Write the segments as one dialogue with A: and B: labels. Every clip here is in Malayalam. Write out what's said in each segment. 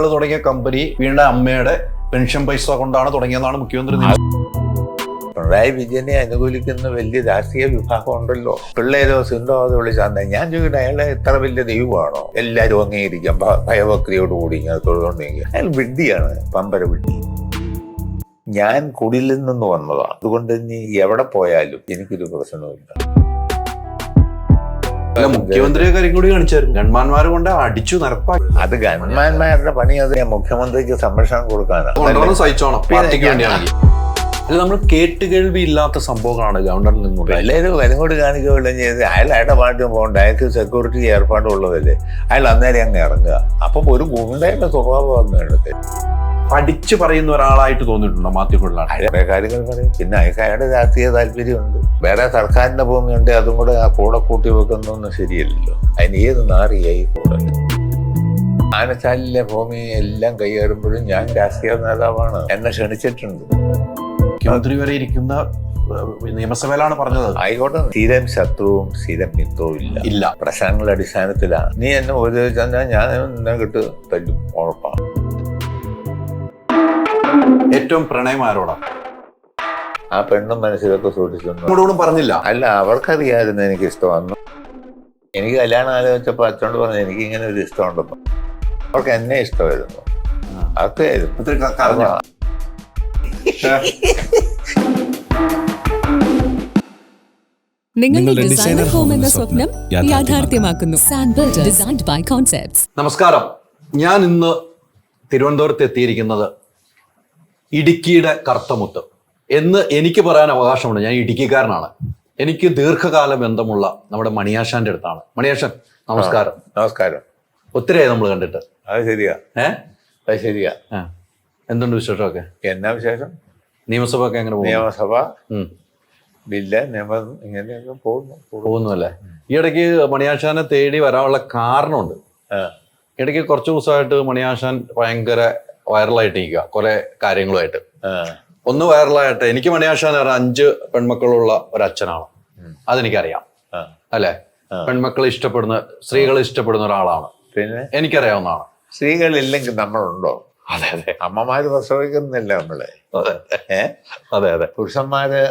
A: തുടങ്ങിയ കമ്പനി വീണ്ടും അമ്മയുടെ പെൻഷൻ പൈസ കൊണ്ടാണ് തുടങ്ങിയതാണ് മുഖ്യമന്ത്രി.
B: പിണറായി വിജയനെ അനുകൂലിക്കുന്ന വലിയ രാഷ്ട്രീയ വിഭാഗം ഉണ്ടല്ലോ. പിള്ളേരോ സിന്ധോ അത് വിളിച്ചാൽ ഞാൻ ചോദിക്കട്ടെ, അയാളെ എത്ര വലിയ ദൈവമാണോ? എല്ലാവരും അംഗീകരിക്കാം, ഭയഭക്തിയോടുകൂടി ഇങ്ങനെ തൊഴുതുകൊണ്ടെങ്കിൽ അയാൾ വിഡ്ഢിയാണ്, പമ്പര വിഡ്ഢി. ഞാൻ കുടിലിൽ നിന്ന് വന്നതാണ്, അതുകൊണ്ട് ഇനി എവിടെ പോയാലും എനിക്കൊരു പ്രശ്നവുമില്ല.
A: മുഖ്യമന്ത്രിയെ കാര്യം കൂടി കാണിച്ചായിരുന്നു, ഗൺമാന്മാരെ കൊണ്ട് അടിച്ചു നിരപ്പാക്കി.
B: അത് ഗൺമാന്മാരുടെ പണി, അത് മുഖ്യമന്ത്രിക്ക് സംരക്ഷണം കൊടുക്കാനാണ്.
A: സഹിച്ചോണം, പാർട്ടിക്ക് വേണ്ടിയാണ്. അല്ല, നമ്മൾ കേട്ടുകേൾവി ഇല്ലാത്ത സംഭവങ്ങളാണ് ഗവർണറിൽ നിന്നും.
B: എല്ലാവരും വരും കാണിക്കുകയുള്ള ചെയ്ത് അയാൾ അയാളുടെ പാട്ടിന് പോകണ്ട, അയാൾക്ക് സെക്യൂരിറ്റി ഏർപ്പാടുള്ളതല്ലേ, അയാൾ അന്നേരം അങ്ങ് ഇറങ്ങുക. അപ്പം ഒരു ഗുണ്ടയുടെ സ്വഭാവം അങ്ങനെയുണ്ട്.
A: പഠിച്ചു പറയുന്ന ഒരാളായിട്ട് തോന്നിയിട്ടുണ്ടോ മാധ്യമങ്ങളിലാണ്?
B: അയാളുടെ കാര്യങ്ങൾ പറയും, പിന്നെ അയാൾക്ക് അയാളുടെ രാഷ്ട്രീയ താല്പര്യമുണ്ട്. വേറെ സർക്കാരിന്റെ ഭൂമിയുണ്ട്, അതും കൂടെ ആ കൂടെ കൂട്ടി വെക്കുന്നൊന്നും ശരിയല്ലല്ലോ. അതിന് ഏത് നാറിയായി കൂടെ. ആനച്ചാലിലെ ഭൂമി എല്ലാം കൈയേറുമ്പോഴും ഞാൻ രാഷ്ട്രീയ നേതാവാണ്, എന്നെ ക്ഷണിച്ചിട്ടുണ്ട്.
A: മുഖ്യമന്ത്രി വരെ ഇരിക്കുന്ന നിയമസഭയിലാണ് പറഞ്ഞത്.
B: ആയിക്കോട്ടെ, സ്ഥിരം ശത്രുവും സ്ഥിരം മിത്രവും ഇല്ല. പ്രശ്നങ്ങളുടെ അടിസ്ഥാനത്തിലാണ്. നീ എന്നെ ഉപദേശിച്ചാൽ ഞാൻ എന്നെ കിട്ട് തല്ലും, ഉറപ്പാണ്.
A: ഏറ്റവും പ്രണയം ആരോടാണ്?
B: ആ പെണ്ണും മനസ്സിലൊക്കെ സൂക്ഷിച്ചു
A: പറഞ്ഞില്ല.
B: അല്ല, അവർക്കറിയാമായിരുന്നു എനിക്ക് ഇഷ്ടമാണെന്ന്. എനിക്ക് കല്യാണം ആലോചിച്ചപ്പോൾ അച്ഛനോട് പറഞ്ഞു എനിക്ക് ഇങ്ങനെ ഒരു ഇഷ്ടമുണ്ടെന്ന്. അവർക്ക് എന്നെ ഇഷ്ടമായിരുന്നു, അതൊക്കെയായിരുന്നു.
C: നിങ്ങളുടെ ഡിസൈനർ ഹോം എന്ന സ്വപ്നം യാഥാർത്ഥ്യമാക്കുന്നു. സാൻബിൾഡ്, ഡിസൈൻഡ് ബൈ കോൺസെപ്റ്റ്സ്.
A: നമസ്കാരം. ഞാൻ ഇന്ന് തിരുവനന്തപുരത്ത് എത്തിയിരിക്കുന്നത് ഇടുക്കിയുടെ കർത്തമുത്ത് എന്ന് എനിക്ക് പറയാൻ അവകാശമുണ്ട്. ഞാൻ ഇടുക്കിക്കാരനാണ്. എനിക്ക് ദീർഘകാല ബന്ധമുള്ള നമ്മുടെ മണിയാശാന്റെ അടുത്താണ്. മണിയാശൻ, നമസ്കാരം.
B: നമസ്കാരം.
A: ഒത്തിരിയായി നമ്മൾ കണ്ടിട്ട്.
B: അത് ശരിയാ, അത് ശരിയാ.
A: എന്തുണ്ട് വിശേഷമൊക്കെ?
B: എന്നാ വിശേഷം?
A: നിയമസഭ ഒക്കെ എങ്ങനെ പോകുന്നു?
B: നിയമസഭ ബില്ല് നിയമം ഇങ്ങനെയൊക്കെ
A: പോകുന്നു അല്ലേ? ഈ ഇടയ്ക്ക് മണിയാശാനെ തേടി വരാനുള്ള കാരണമുണ്ട്. ഇടയ്ക്ക് കുറച്ച് ദിവസമായിട്ട് മണിയാശാൻ ഭയങ്കര വൈറലായിട്ടിരിക്കുക കുറെ കാര്യങ്ങളുമായിട്ട്. ഒന്ന് വൈറലായിട്ട്, എനിക്ക് മണിയാശാൻ 5 പെൺമക്കളുള്ള ഒരച്ഛനാണ്, അതെനിക്കറിയാം. അല്ലെ, പെൺമക്കളെ ഇഷ്ടപ്പെടുന്ന, സ്ത്രീകളെ ഇഷ്ടപ്പെടുന്ന ഒരാളാണ്, പിന്നെ എനിക്കറിയാവുന്നതാണ്.
B: സ്ത്രീകളില്ലെങ്കിൽ നമ്മളുണ്ടോ?
A: അതെ അതെ.
B: അമ്മമാര് പ്രസവിക്കുന്നില്ല നമ്മളെ.
A: അതെ അതെ.
B: പുരുഷന്മാര്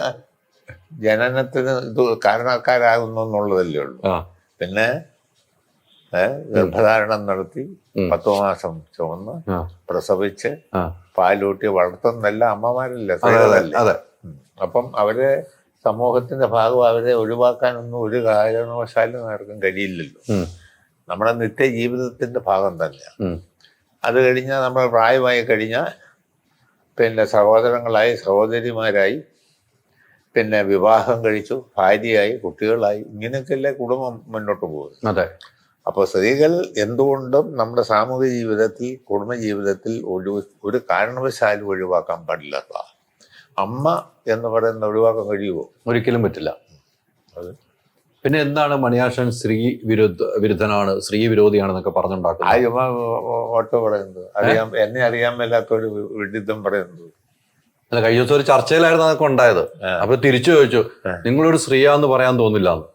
B: ജനനത്തിന് ഇത് കാരണക്കാരാകുന്നു എന്നുള്ളതല്ലേ ഉള്ളൂ. പിന്നെ ഗർഭധാരണം നടത്തി 10 മാസം ചുമന്ന് പ്രസവിച്ച് പാലൂട്ടി വളർത്തുന്നല്ല അമ്മമാരല്ലേ, സ്ത്രീകളല്ലേ. അപ്പം അവരെ സമൂഹത്തിന്റെ ഭാഗം അവരെ ഒഴിവാക്കാനൊന്നും ഒരു കാരണവശാലും ആർക്കും കഴിയില്ലല്ലോ. നമ്മുടെ നിത്യ ജീവിതത്തിന്റെ ഭാഗം തന്നെയാണ്. അത് കഴിഞ്ഞാൽ നമ്മൾ പ്രായമായി കഴിഞ്ഞാൽ പിന്നെ സഹോദരങ്ങളായി, സഹോദരിമാരായി, പിന്നെ വിവാഹം കഴിച്ചു, ഭാര്യയായി, കുട്ടികളായി, ഇങ്ങനെയൊക്കെയല്ലേ കുടുംബം മുന്നോട്ട് പോകുന്നത്.
A: അതെ.
B: അപ്പോൾ സ്ത്രീകൾ എന്തുകൊണ്ടും നമ്മുടെ സാമൂഹിക ജീവിതത്തിൽ, കുടുംബജീവിതത്തിൽ ഒരു കാരണവശാലും ഒഴിവാക്കാൻ പാടില്ലാത്ത അമ്മ എന്ന് പറയുന്ന ഒഴിവാക്കാൻ കഴിയുമോ?
A: ഒരിക്കലും പറ്റില്ല.
B: അത്
A: പിന്നെ എന്താണ് മണിയാശൻ സ്ത്രീ വിരുദ്ധനാണ്, സ്ത്രീ വിരോധിയാണെന്നൊക്കെ പറഞ്ഞുണ്ടാക്കുന്നത്?
B: ആ ചുമ്മാ ഓട്ടോ പറയുന്നത്, എന്നെ അറിയാൻ മേലാത്തൊരു വിഡിത്തം പറയുന്നത്.
A: അല്ല, കഴിഞ്ഞ ദിവസം ഒരു ചർച്ചയിലായിരുന്നു അതൊക്കെ ഉണ്ടായത്. അപ്പൊ തിരിച്ചു ചോദിച്ചു, നിങ്ങളൊരു സ്ത്രീയാന്ന് പറയാൻ തോന്നില്ലാന്ന്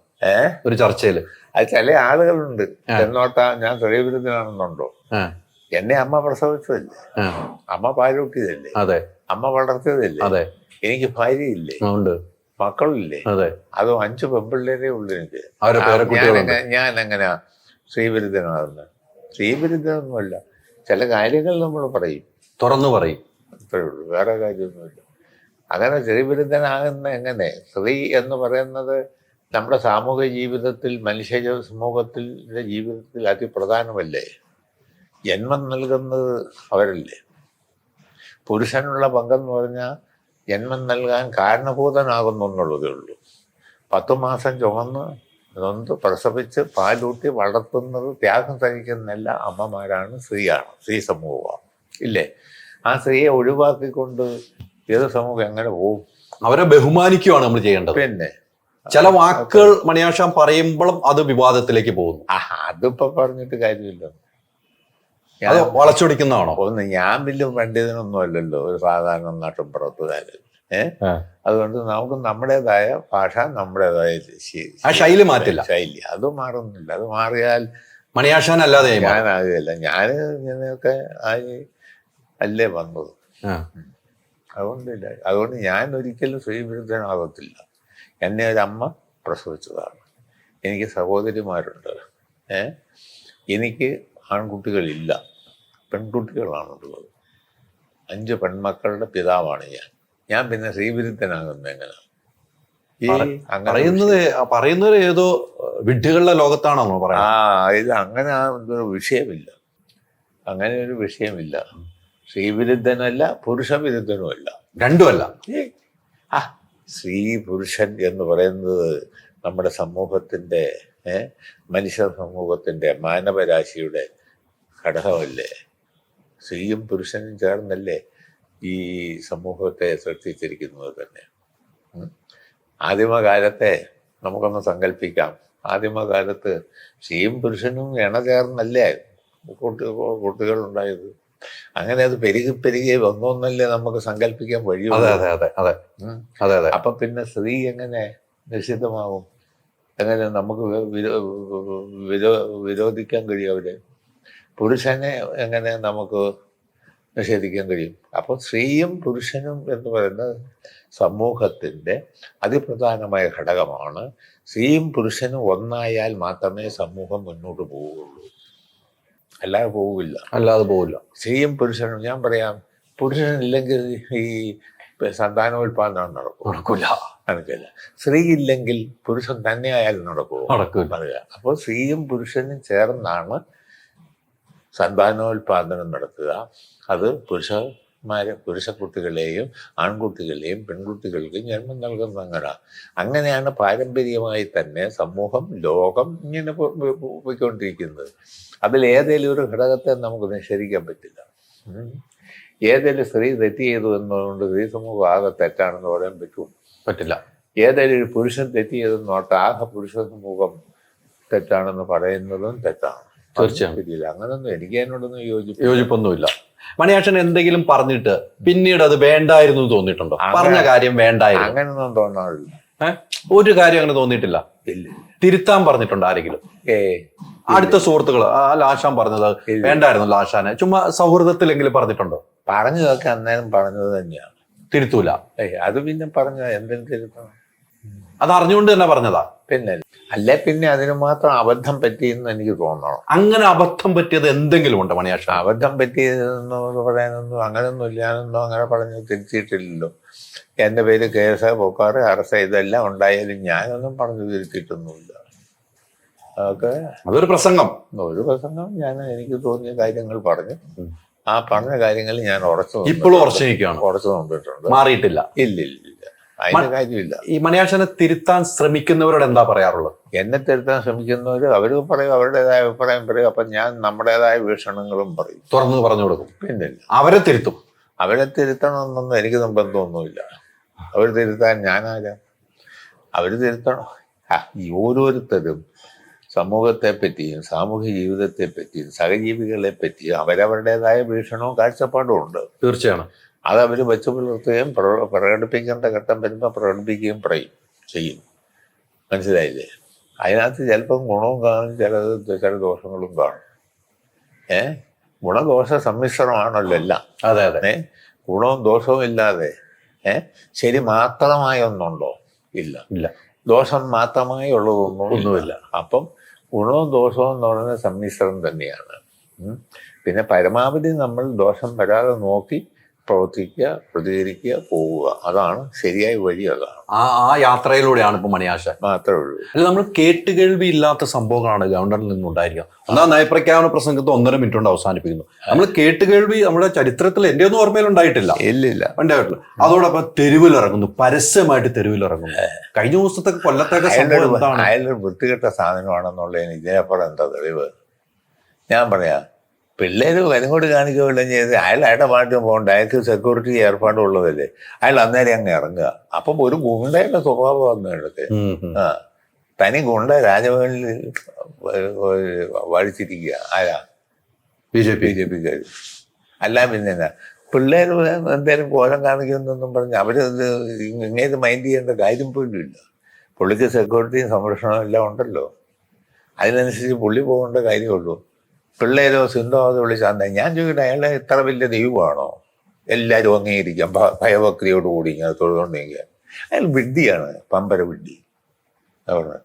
A: ഒരു ചർച്ചയില്.
B: അത് ചില ആളുകളുണ്ട്, എന്നോട്ടാ ഞാൻ സ്ത്രീ വിരുദ്ധനാണെന്നുണ്ടോ? എന്നെ അമ്മ പ്രസവിച്ചതല്ലേ, അമ്മ പാലൂട്ടിയതല്ലേ,
A: അതെ,
B: അമ്മ വളർത്തിയതല്ലേ,
A: അതെ.
B: എനിക്ക് ഭാര്യയില്ലേ, മക്കളില്ലേ,
A: അതെ,
B: അതും 5 പെൺപിള്ളേരേ ഉള്ളു എനിക്ക്. ഞാൻ എങ്ങനെയാ സ്ത്രീവിരുദ്ധനാകുന്നത്? സ്ത്രീവിരുദ്ധനൊന്നുമല്ല, ചില കാര്യങ്ങൾ നമ്മൾ പറയും,
A: തുറന്നു പറയും,
B: അത്രേ ഉള്ളൂ, വേറെ കാര്യമൊന്നുമില്ല. അങ്ങനെ സ്ത്രീവിരുദ്ധനാകുന്ന എങ്ങനെ? സ്ത്രീ എന്ന് പറയുന്നത് നമ്മുടെ സാമൂഹിക ജീവിതത്തിൽ, മനുഷ്യ സമൂഹത്തിൻ്റെ ജീവിതത്തിൽ അതിപ്രധാനമല്ലേ? ജന്മം നൽകുന്നത് അവരല്ലേ. പുരുഷനുള്ള പങ്കെന്ന് പറഞ്ഞാൽ ജന്മം നൽകാൻ കാരണഭൂതനാകുന്നു എന്നുള്ളതേ ഉള്ളൂ. 10 മാസം ചുമന്ന് നൊന്ത് പ്രസവിച്ച് പാലൂട്ടി വളർത്തുന്നത്, ത്യാഗം സഹിക്കുന്നില്ല അമ്മമാരാണ്, സ്ത്രീയാണ്, സ്ത്രീ സമൂഹമാണ്, ഇല്ലേ? ആ സ്ത്രീയെ ഒഴിവാക്കിക്കൊണ്ട് ഏത് സമൂഹം എങ്ങനെ പോകും?
A: അവരെ ബഹുമാനിക്കുകയാണ് നമ്മൾ ചെയ്യേണ്ടത്.
B: പിന്നെ
A: ചില വാക്കുകൾ മണിയാശാൻ പറയുമ്പോഴും അത് വിവാദത്തിലേക്ക് പോകുന്നു.
B: അതിപ്പോ പറഞ്ഞിട്ട് കാര്യമില്ല.
A: വളച്ചൊടിക്കുന്നതാണോ?
B: ഞാൻ വലിയ പണ്ഡിതനൊന്നും അല്ലല്ലോ, ഒരു സാധാരണ നാട്ടിൻപുറത്തുകാരൻ. അതുകൊണ്ട് നമുക്ക് നമ്മുടേതായ ഭാഷ, നമ്മുടേതായ
A: ശൈലി മാറ്റില്ല.
B: ശൈലി അത് മാറുന്നില്ല. അത് മാറിയാൽ
A: മണിയാശാൻ അല്ലാതെ
B: ഞാനാകുകയല്ല. ഞാൻ ഇങ്ങനെയൊക്കെ ആയി അല്ലേ വന്നത്. അതുകൊണ്ട് ഞാൻ ഒരിക്കലും സ്ത്രീവിരുദ്ധനാകത്തില്ല. എന്നെ ഒരമ്മ പ്രസവിച്ചതാണ്. എനിക്ക് സഹോദരിമാരുണ്ട്. എനിക്ക് ആൺകുട്ടികളില്ല, പെൺകുട്ടികളാണുള്ളത്. 5 പെൺമക്കളുടെ പിതാവാണ് ഞാൻ പിന്നെ സ്ത്രീവിരുദ്ധനാകുന്നത് എങ്ങനെ?
A: പറയുന്നത് ഏതോ വിഡ്ഢികളുടെ ലോകത്താണോ പറയുന്നത്?
B: ഇത് അങ്ങനെ ഒരു വിഷയമില്ല. അങ്ങനെ ഒരു വിഷയമില്ല. സ്ത്രീവിരുദ്ധനല്ല, പുരുഷവിരുദ്ധനുമല്ല,
A: രണ്ടുമല്ല.
B: സ്ത്രീ പുരുഷൻ എന്ന് പറയുന്നത് നമ്മുടെ സമൂഹത്തിൻ്റെ, മനുഷ്യ സമൂഹത്തിൻ്റെ മാനവരാശിയുടെ ഘടകമല്ലേ? സ്ത്രീയും പുരുഷനും ചേർന്നല്ലേ ഈ സമൂഹത്തെ സൃഷ്ടിച്ചിരിക്കുന്നത് തന്നെ. ആദിമകാലത്തെ നമുക്കൊന്ന് സങ്കല്പിക്കാം. ആദിമകാലത്ത് സ്ത്രീയും പുരുഷനും ഇണചേർന്നല്ലേ കുട്ടികളുണ്ടായത്. അങ്ങനെ അത് പെരുകി വന്നോന്നല്ലേ നമുക്ക് സങ്കല്പിക്കാൻ വഴിയുള്ളൂ. അപ്പൊ പിന്നെ സ്ത്രീ എങ്ങനെ നിഷിദ്ധമാകും? എങ്ങനെ നമുക്ക് വിരോധിക്കാൻ കഴിയും അവരെ? പുരുഷനെ എങ്ങനെ നമുക്ക് നിഷേധിക്കാൻ കഴിയും? അപ്പോൾ സ്ത്രീയും പുരുഷനും എന്ന് പറയുന്നത് സമൂഹത്തിൻ്റെ അതിപ്രധാനമായ ഘടകമാണ്. സ്ത്രീയും പുരുഷനും ഒന്നായാൽ മാത്രമേ സമൂഹം മുന്നോട്ട് പോവുകയുള്ളൂ, അല്ലാതെ പോവില്ല. സ്ത്രീയും പുരുഷനും, ഞാൻ പറയാം, പുരുഷനില്ലെങ്കിൽ ഈ സന്താനോൽപാദനം നടക്കില്ല. സ്ത്രീ ഇല്ലെങ്കിൽ പുരുഷൻ തന്നെ ആയാലും നടക്കില്ല. അപ്പോൾ സ്ത്രീയും പുരുഷനും ചേർന്നാണ് സന്താനോൽപാദനം നടത്തുക. അത് പുരുഷക്കുട്ടികളെയും ആൺകുട്ടികളെയും പെൺകുട്ടികൾക്കും ജന്മം നൽകുന്ന അങ്ങനെയാണ് പാരമ്പര്യമായി തന്നെ സമൂഹം, ലോകം ഇങ്ങനെ പോയിക്കൊണ്ടിരിക്കുന്നത്. അതിൽ ഏതെങ്കിലും ഒരു ഘടകത്തെ നമുക്ക് നിഷേധിക്കാൻ പറ്റില്ല. ഏതെങ്കിലും സ്ത്രീ തെറ്റ് ചെയ്തു എന്നതുകൊണ്ട് സ്ത്രീ സമൂഹം ആകെ തെറ്റാണെന്ന് പറയാൻ പറ്റില്ല. ഏതെങ്കിലും ഒരു പുരുഷൻ തെറ്റ് ചെയ്തെന്നോട്ട് ആകെ പുരുഷ സമൂഹം തെറ്റാണെന്ന് പറയുന്നതും തെറ്റാണ്.
A: തീർച്ചയായും
B: അങ്ങനൊന്നും എനിക്ക് അതിനോടൊന്നും
A: യോജിപ്പൊന്നുമില്ല. മണിയാശൻ എന്തെങ്കിലും പറഞ്ഞിട്ട് പിന്നീട് അത് വേണ്ടായിരുന്നു തോന്നിയിട്ടുണ്ടോ? പറഞ്ഞ കാര്യം വേണ്ടായിരുന്നു
B: അങ്ങനൊന്നും തോന്നാറില്ല.
A: ഒരു കാര്യം അങ്ങനെ തോന്നിയിട്ടില്ല. തിരുത്താൻ പറഞ്ഞിട്ടുണ്ടോ ആരെങ്കിലും? അടുത്ത സുഹൃത്തുക്കൾ ലാശാൻ പറഞ്ഞത് വേണ്ടായിരുന്നു ലാശാന്, ചുമ്മാ സൗഹൃദത്തിലെങ്കിലും പറഞ്ഞിട്ടുണ്ടോ?
B: പറഞ്ഞതൊക്കെ അന്നേരം പറഞ്ഞത് തന്നെയാണ്,
A: തിരുത്തൂല.
B: അത് പിന്നെ പറഞ്ഞ എന്തെങ്കിലും തിരുത്തണം.
A: അത് അറിഞ്ഞുകൊണ്ട് തന്നെ പറഞ്ഞതാ.
B: പിന്നെ അതിന് മാത്രം അബദ്ധം പറ്റിയെന്ന് എനിക്ക് തോന്നണം.
A: അങ്ങനെ അബദ്ധം പറ്റിയത് എന്തെങ്കിലും ഉണ്ടോ മണിയാശൻ?
B: അബദ്ധം പറ്റിയതെന്ന് പറയാനൊന്നും അങ്ങനൊന്നും ഇല്ലാന്നൊന്നും അങ്ങനെ പറഞ്ഞ് തിരുത്തിയിട്ടില്ലല്ലോ. എൻ്റെ പേര് കേസ്, പൊക്കാറ്, അറസ്റ്റ് ഇതെല്ലാം ഉണ്ടായാലും ഞാനൊന്നും പറഞ്ഞു തിരുത്തിയിട്ടൊന്നുമില്ല.
A: അതൊരു പ്രസംഗം
B: ഞാൻ എനിക്ക് തോന്നിയ കാര്യങ്ങൾ പറഞ്ഞു. ആ പറഞ്ഞ കാര്യങ്ങൾ ഞാൻ
A: ഇപ്പോഴും ഉറച്ചു
B: നോക്കിയിട്ടുണ്ട്.
A: മാറിയിട്ടില്ല.
B: ഇല്ല, അതിന്റെ കാര്യമില്ല.
A: ഈ മണിയാശനെ തിരുത്താൻ ശ്രമിക്കുന്നവരോട് എന്താ പറയാറുള്ളത്?
B: എന്നെ തിരുത്താൻ ശ്രമിക്കുന്നവർ അവർ പറയും, അവരുടേതായ അഭിപ്രായം പറയും. അപ്പം ഞാൻ നമ്മുടേതായ വീക്ഷണങ്ങളും പറയും,
A: തുറന്ന് പറഞ്ഞു കൊടുക്കും.
B: പിന്നെ
A: അവരെ
B: തിരുത്തണമെന്നൊന്നും എനിക്ക് ബന്ധമൊന്നുമില്ല. അവർ തിരുത്താൻ ഞാനാരാ? അവർ തിരുത്തണം. ഈ ഓരോരുത്തരും സമൂഹത്തെ പറ്റിയും സാമൂഹ്യ ജീവിതത്തെ പറ്റിയും സഹജീവികളെ പറ്റിയും അവരവരുടേതായ വീക്ഷണവും കാഴ്ചപ്പാടും ഉണ്ട്.
A: തീർച്ചയാണ്.
B: അത് അവർ വെച്ച് പുലർത്തുകയും പ്രകടിപ്പിക്കേണ്ട ഘട്ടം വരുമ്പോൾ പ്രകടിപ്പിക്കുകയും ചെയ്യും. മനസ്സിലായില്ലേ? അതിനകത്ത് ചിലപ്പം ഗുണവും കാണും, ചില ദോഷങ്ങളും കാണും. ഗുണദോഷ സമ്മിശ്രമാണല്ലോ എല്ലാം.
A: അതെ.
B: ഗുണവും ദോഷവും ഇല്ലാതെ ശരി മാത്രമായി ഒന്നുണ്ടോ? ഇല്ല. ദോഷം മാത്രമായി ഉള്ളതൊന്നുമില്ല. അപ്പം ഗുണവും ദോഷവും എന്ന് പറയുന്നത് സമ്മിശ്രം തന്നെയാണ്. പിന്നെ പരമാവധി നമ്മൾ ദോഷം വരാതെ നോക്കി പ്രവർത്തിക്കുക, പ്രതികരിക്കുക, പോവുക. അതാണ് ശരിയായ വഴി. അതാണ്
A: ആ യാത്രയിലൂടെയാണ് ഇപ്പൊ മണിയാശൻ.
B: മാത്രമേ ഉള്ളൂ.
A: അല്ല, നമ്മൾ കേട്ടുകേൾവി ഇല്ലാത്ത സംഭവങ്ങളാണ് ഗവർണറിൽ നിന്നുണ്ടായിരിക്കുക. ഒന്നാം നയപ്രഖ്യാപന പ്രസംഗത്ത് 1.5 മിനിറ്റ് കൊണ്ട് അവസാനിപ്പിക്കുന്നു. നമ്മൾ കേട്ടുകേൾവി നമ്മുടെ ചരിത്രത്തിൽ എൻ്റെ ഒന്നും ഓർമ്മയിൽ ഉണ്ടായിട്ടില്ല. ഉണ്ടായിട്ടില്ല. അതോടൊപ്പം തെരുവിലിറങ്ങുന്നു, പരസ്യമായിട്ട് തെരുവിലിറങ്ങുന്നു. കഴിഞ്ഞ ദിവസത്തെ കൊല്ലത്തൊക്കെ
B: അയാളൊരു വൃത്തികെട്ട സാധനമാണെന്നുള്ളതിന് ഇതിനപ്പുറം എന്താ തെളിവ്? ഞാൻ പറയാം, പിള്ളേർ വരങ്ങോട്ട് കാണിക്കുകയില്ല ചെയ്ത് അയാളുടെ പാട്ടും പോകണ്ട. അയാൾക്ക് സെക്യൂരിറ്റി ഏർപ്പാടുള്ളതല്ലേ, അയാൾ അന്നേരം അങ്ങ് ഇറങ്ങുക. അപ്പം ഒരു ഗുണ്ടയുടെ സ്വഭാവം അന്നേരത്തെ തനി ഗുണ്ട രാജഭവനിൽ വഴിച്ചിരിക്കുക. ആരാ? BJP-ക്കാർ. അല്ല പിന്നെ എന്നാ പിള്ളേർ എന്തായാലും കോലം കാണിക്കുന്നെന്നും പറഞ്ഞ് അവരത് ഇങ്ങനെ മൈൻഡ് ചെയ്യേണ്ട കാര്യം പോലും ഇല്ല. പുള്ളിക്ക് സെക്യൂരിറ്റിയും സംരക്ഷണവും എല്ലാം ഉണ്ടല്ലോ. അതിനനുസരിച്ച് പുള്ളി പോകേണ്ട കാര്യമുള്ളൂ. പിള്ളേരോ സിന്ധോ അത് വിളിച്ചാൽ ഞാൻ ചോദിക്കട്ടെ, അയാളെ ഇത്ര വലിയ ദൈവമാണോ എല്ലാവരും അംഗീകരിക്കാം ഭയഭക്തിയോടുകൂടി ഇങ്ങനെ തൊഴുതുകൊണ്ടിരിക്കുക? അയാൾ വിഡ്ഢിയാണ്, പമ്പര വിഡ്ഢി. അതുകൊണ്ട്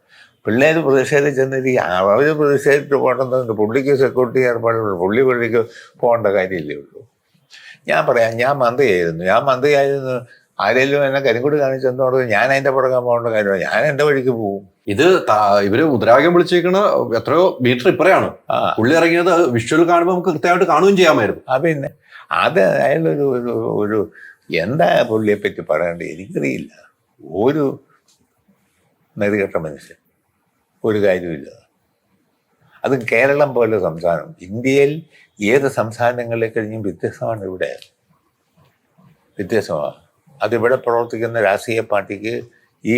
B: പിള്ളേർ പ്രതിഷേധിച്ചെന്നിരിക്കുക, അവർ പ്രതിഷേധിച്ച് പോകേണ്ടതുണ്ട്. പുള്ളിക്ക് സെക്യൂരിറ്റി ഏർപ്പാടുള്ളൂ, പുള്ളിക്ക് പോകേണ്ട കാര്യമില്ലേ ഉള്ളൂ. ഞാൻ പറയാം, ഞാൻ മന്ത്രിയായിരുന്നു, ആരെങ്കിലും എന്നെ കരിങ്കൊടി കാണിച്ചെന്നോട് ഞാൻ അതിൻ്റെ പുറകെ പോകേണ്ട കാര്യമാണ്. ഞാൻ എൻ്റെ വഴിക്ക് പോകും.
A: ഇത് ഇവര് മുദ്രാവാക്യം വിളിച്ചേക്കണ എത്രയോ മീറ്റർ ഇപ്പറയാണ് പുള്ളി ഇറങ്ങിയത്. വിഷ്വൽ കാണുമ്പോൾ നമുക്ക് കൃത്യമായിട്ട് കാണുകയും ചെയ്യാമായിരുന്നു.
B: പിന്നെ അത് അയാളൊരു ഒരു എന്താ പുള്ളിയെ പറ്റി പറയേണ്ടത് എനിക്കറിയില്ല. ഒരു നെറികെട്ട മനുഷ്യൻ, ഒരു കാര്യമില്ല. അത് കേരളം പോലെ സംസ്ഥാനം, ഇന്ത്യയിൽ ഏത് സംസ്ഥാനങ്ങളെ കഴിഞ്ഞും വ്യത്യസ്തമാണ്. ഇവിടെ വ്യത്യസ്തമാണ്. അതിവിടെ പ്രവർത്തിക്കുന്ന രാഷ്ട്രീയ പാർട്ടിക്ക് ഈ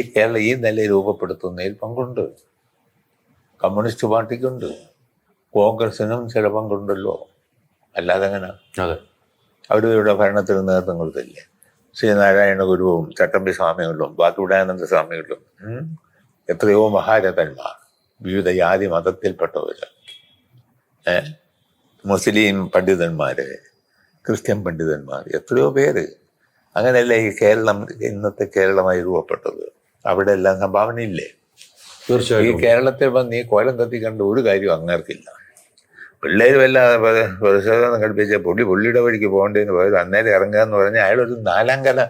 B: നില രൂപപ്പെടുത്തുന്നതിൽ പങ്കുണ്ട്. കമ്മ്യൂണിസ്റ്റ് പാർട്ടിക്കുണ്ട്, കോൺഗ്രസിനും ചില പങ്കുണ്ടല്ലോ. അല്ലാതെ എങ്ങനെ?
A: അതെ,
B: അവരുടെ ഭരണത്തിന് നേതൃത്വം കൊടുത്തില്ലേ? ശ്രീനാരായണ ഗുരുവും ചട്ടമ്പി സ്വാമികളും ബാക്കിയുടാനന്ദ സ്വാമികളും എത്രയോ മഹാരഥന്മാർ, വിവിധ ജാതി മതത്തിൽപ്പെട്ടവർ, മുസ്ലിം പണ്ഡിതന്മാര്, ക്രിസ്ത്യൻ പണ്ഡിതന്മാർ, എത്രയോ പേര്. അങ്ങനെയല്ല ഈ കേരളം ഇന്നത്തെ കേരളമായി രൂപപ്പെട്ടത്. അവിടെ എല്ലാം സംഭാവനയില്ലേ?
A: തീർച്ചയായും.
B: ഈ കേരളത്തിൽ വന്ന് ഈ കോലം കത്തിക്കണ്ട ഒരു കാര്യവും അങ്ങേർക്കില്ല. പിള്ളേർ വല്ല പ്രതിഷേധം ഘടിപ്പിച്ച പുള്ളിയുടെ വഴിക്ക് പോകേണ്ടതെന്ന് പോയത് അന്നേരം ഇറങ്ങുക എന്ന് പറഞ്ഞാൽ അയാളൊരു 4ാം കല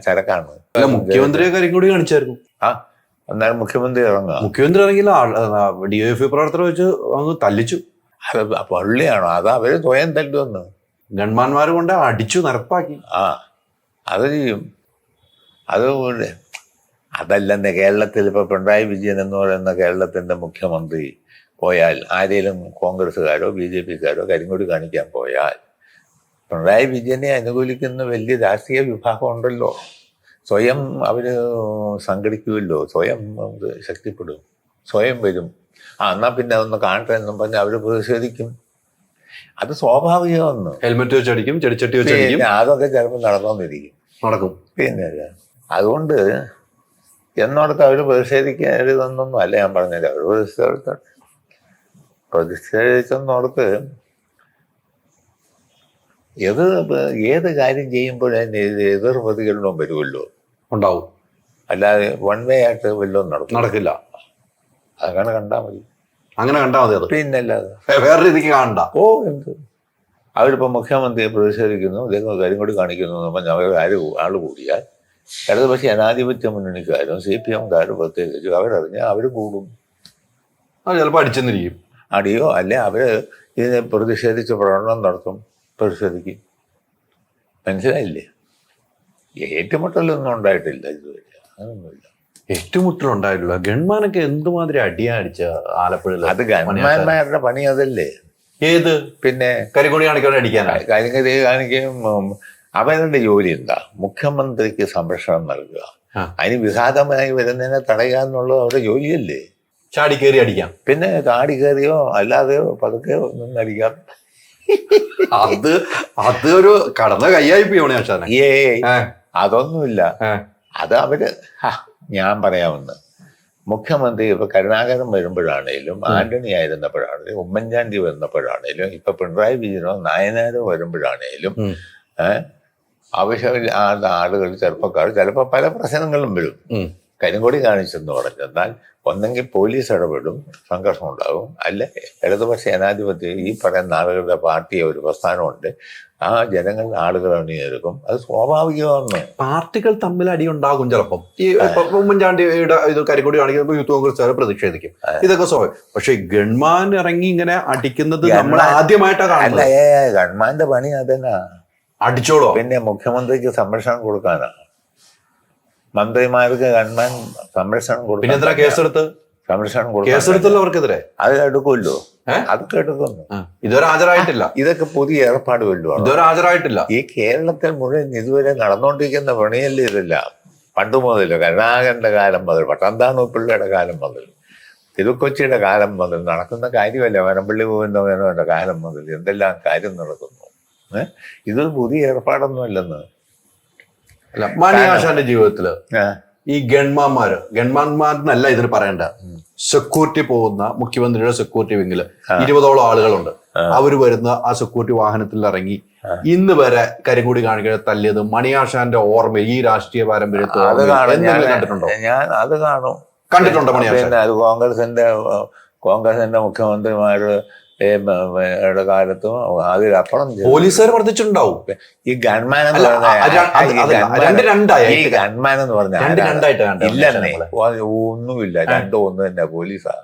B: ചരക്കാണ്.
A: മുഖ്യമന്ത്രിയെ കരിങ്കൊടി കാണിച്ചായിരുന്നു.
B: അന്നേരം മുഖ്യമന്ത്രി ഇറങ്ങുക.
A: മുഖ്യമന്ത്രി ഇറങ്ങിയില്ല, DYFI പ്രവർത്തകർ വെച്ച് അങ്ങ് തല്ലിച്ചു.
B: അത് പള്ളിയാണോ? അത് അവര് സ്വയം തല്ലുവന്ന്
A: ഗൺമാന്മാർ കൊണ്ട് അടിച്ചു നിരപ്പാക്കി.
B: അത് ചെയ്യും. അതുകൊണ്ട് അതല്ലെന്ന് കേരളത്തിൽ ഇപ്പൊ പിണറായി വിജയൻ എന്ന് പറയുന്ന കേരളത്തിന്റെ മുഖ്യമന്ത്രി പോയാൽ, ആരെങ്കിലും കോൺഗ്രസ്സുകാരോ BJPക്കാരോ കരിങ്കൊടി കാണിക്കാൻ പോയാൽ, പിണറായി വിജയനെ അനുകൂലിക്കുന്ന വലിയ രാഷ്ട്രീയ വിഭാഗം ഉണ്ടല്ലോ. സ്വയം അവര് സംഘടിക്കുമല്ലോ, സ്വയം ശക്തിപ്പെടും, സ്വയം വരും. എന്നാ പിന്നെ അതൊന്ന് കാണട്ടെ എന്നും പറഞ്ഞ് അവര് പ്രതിഷേധിക്കും. അത് സ്വാഭാവികമെന്ന്.
A: ഹെൽമെറ്റ് വെച്ച് അടിക്കും, ചെടിച്ചട്ടി വെച്ച് അടിക്കും.
B: അതൊക്കെ ചിലപ്പോൾ നടന്നുകൊണ്ടിരിക്കും,
A: നടക്കും.
B: പിന്നെ അതുകൊണ്ട് എന്നോടത്ത് അവർ പ്രതിഷേധിക്കരുതെന്നൊന്നും അല്ല ഞാൻ പറഞ്ഞില്ല. അവർ പ്രതിഷേധിച്ചെന്നോടത്ത് ഏത് കാര്യം ചെയ്യുമ്പോഴും എതിർ പ്രതികരണം വരുമല്ലോ,
A: ഉണ്ടാവും.
B: അല്ലാതെ വൺ വേ ആയിട്ട് വല്ലതും നടക്കില്ല. അങ്ങനെ കണ്ടാൽ മതി.
A: അങ്ങനെ കണ്ടാൽ മതി. അത്
B: പിന്നല്ലാതെ
A: വേറെ രീതിക്ക് കാണണ്ട.
B: എന്ത് അവരിപ്പോ മുഖ്യമന്ത്രിയെ പ്രതിഷേധിക്കുന്നു, അദ്ദേഹം കരിങ്കൊടി കാണിക്കുന്നു എന്ന് പറഞ്ഞാൽ അവർ ആള് കൂടിയാൽ ഇടതുപക്ഷ ജനാധിപത്യ മുന്നണിക്കാരും CPMകാരും പ്രത്യേകിച്ച് അവരറിഞ്ഞാൽ അവർ കൂടും.
A: ചിലപ്പോൾ അടിച്ചെന്നിരിക്കും,
B: അടിയോ അല്ലെ അവര് ഇതിനെ പ്രതിഷേധിച്ച് പ്രകടനം നടത്തും, പ്രതിഷേധിക്കും. മനസ്സിലായില്ലേ? ഏറ്റുമുട്ടലൊന്നും ഉണ്ടായിട്ടില്ല ഇതുവരെ, അങ്ങനൊന്നുമില്ല.
A: ഏറ്റുമുട്ടലുണ്ടായിട്ടില്ല. ഗൺമാനൊക്കെ എന്തുമാതിരി അടിയാ അടിച്ച ആലപ്പുഴയിൽ.
B: അത് ഗൺമാന്മാരുടെ പണി അതല്ലേ?
A: ഏത്?
B: പിന്നെ
A: കരിങ്കൊടി കാണിക്കാൻ അടിക്കാനായി
B: കരിങ്കൊടി കാണിക്കുകയും അവരുടെ ജോലി എന്താ? മുഖ്യമന്ത്രിക്ക് സംരക്ഷണം നൽകുക, അതിന് വിഘാതമായി വരുന്നതിനെ തടയുക എന്നുള്ളത് അവരുടെ ജോലിയല്ലേ?
A: ചാടി കയറി അടിക്കാം.
B: പിന്നെ ചാടി കയറിയോ അല്ലാതെയോ പതുക്കെയോ നിന്നടിക്കാം.
A: അത് ഒരു കടന്ന കയ്യായി പോണേ.
B: അതൊന്നുമില്ല. അത് അവര് ഞാൻ പറയാമെന്ന് മുഖ്യമന്ത്രി ഇപ്പൊ കരുണാകരൻ വരുമ്പോഴാണേലും, ആന്റണി ആയിരുന്നപ്പോഴാണേലും, ഉമ്മൻചാണ്ടി വരുന്നപ്പോഴാണേലും, ഇപ്പൊ പിണറായി വിജയനോ നായനാരോ വരുമ്പോഴാണേലും ആവശ്യമില്ലാത്ത ആളുകൾ, ചെറുപ്പക്കാർ ചിലപ്പോൾ പല പ്രശ്നങ്ങളും വരും. കരിങ്കൊടി കാണിച്ചെന്ന് പറഞ്ഞെന്നാൽ ഒന്നെങ്കിൽ പോലീസ് ഇടപെടും, സംഘർഷം ഉണ്ടാകും, അല്ലെ ഇടതുപക്ഷ ജനാധിപത്യം ഈ പറയുന്ന ആളുകളുടെ പാർട്ടിയെ ഒരു പ്രസ്ഥാനമുണ്ട്, ആ ജനങ്ങൾ ആളുകൾ അണിനിരക്കും. അത് സ്വാഭാവികമാണ്.
A: പാർട്ടികൾ തമ്മിൽ അടി ഉണ്ടാകും ചിലപ്പം. ഈ ഉമ്മൻചാണ്ടിയുടെ ഇത് കരിങ്കൊടി കാണിക്കുമ്പോൾ യൂത്ത് കോൺഗ്രസ് പ്രതിഷേധിക്കും, ഇതൊക്കെ സ്വാഭാവികം. പക്ഷെ ഗൺമാൻ ഇറങ്ങി ഇങ്ങനെ അടിക്കുന്നത് നമ്മൾ ആദ്യമായിട്ടാണ് കാണുന്നത്.
B: ഗൺമാന്റെ പണി അതന്നെ,
A: അടിച്ചോളൂ.
B: പിന്നെ മുഖ്യമന്ത്രിക്ക് സംരക്ഷണം കൊടുക്കാനാ, മന്ത്രിമാർക്ക് ഗൺമാൻ സംരക്ഷണം കൊടുക്കും.
A: പിന്നെ കേസെടുത്ത്
B: സംരക്ഷണം കൊടുക്കും.
A: കേസെടുത്തല്ലോ അവർക്കെതിരെ.
B: അത് എടുക്കുമല്ലോ, അതൊക്കെ എടുക്കുന്നു.
A: ഇതുവരെ ഹാജരായിട്ടില്ല.
B: ഇതൊക്കെ പുതിയ ഏർപ്പാട് വല്ലോ.
A: ഇതുവരെ ഹാജരായിട്ടില്ല.
B: ഈ കേരളത്തിൽ മുഴുവൻ ഇതുവരെ നടന്നുകൊണ്ടിരിക്കുന്ന പണിയല്ലേ ഇതെല്ലാം. പണ്ട് മുതൽ കരുണാകരന്റെ കാലം മുതൽ, പട്ടാന്താണു പിള്ളയുടെ കാലം മുതൽ, തിരുക്കൊച്ചിയുടെ കാലം മുതൽ നടക്കുന്ന കാര്യമല്ല. വനപ്പള്ളി ഗോവിന്ദമേനോന്റെ കാലം മുതൽ എന്തെല്ലാം കാര്യം നടക്കുന്നു. ഇതൊരു പുതിയ ഏർപ്പാടൊന്നും അല്ലെന്ന്.
A: മണിയാശാന്റെ ജീവിതത്തില് ഈ ഗൺമാന്മാരെന്നല്ല ഇതിന് പറയണ്ട, സെക്യൂരിറ്റി പോകുന്ന മുഖ്യമന്ത്രിയുടെ സെക്യൂരിറ്റി വിങ്ങില് 20ഓളം ആളുകളുണ്ട്. അവര് വരുന്ന ആ സെക്യൂരിറ്റി വാഹനത്തിൽ ഇറങ്ങി ഇന്ന് വരെ കരിങ്കൊടി കാണിക്കാൻ തല്ലിയത് മണിയാശാന്റെ ഓർമ്മ ഈ രാഷ്ട്രീയ പാരമ്പര്യത്തിൽ കണ്ടിട്ടുണ്ടോ?
B: ഞാൻ അത് കാണും,
A: കണ്ടിട്ടുണ്ടോ മണിയാശാൻ?
B: പിന്നെ അത് കോൺഗ്രസിന്റെ മുഖ്യമന്ത്രിമാര് കാലത്തും അതിലപ്പുറം
A: പോലീസുകാർ വർദ്ധിച്ചിട്ടുണ്ടാവും.
B: ഈ ഗൺമാൻ എന്ന്
A: പറഞ്ഞാൽ
B: ഇല്ലെന്നേ, ഒന്നുമില്ല, രണ്ടും ഒന്ന് തന്നെ. പോലീസാ,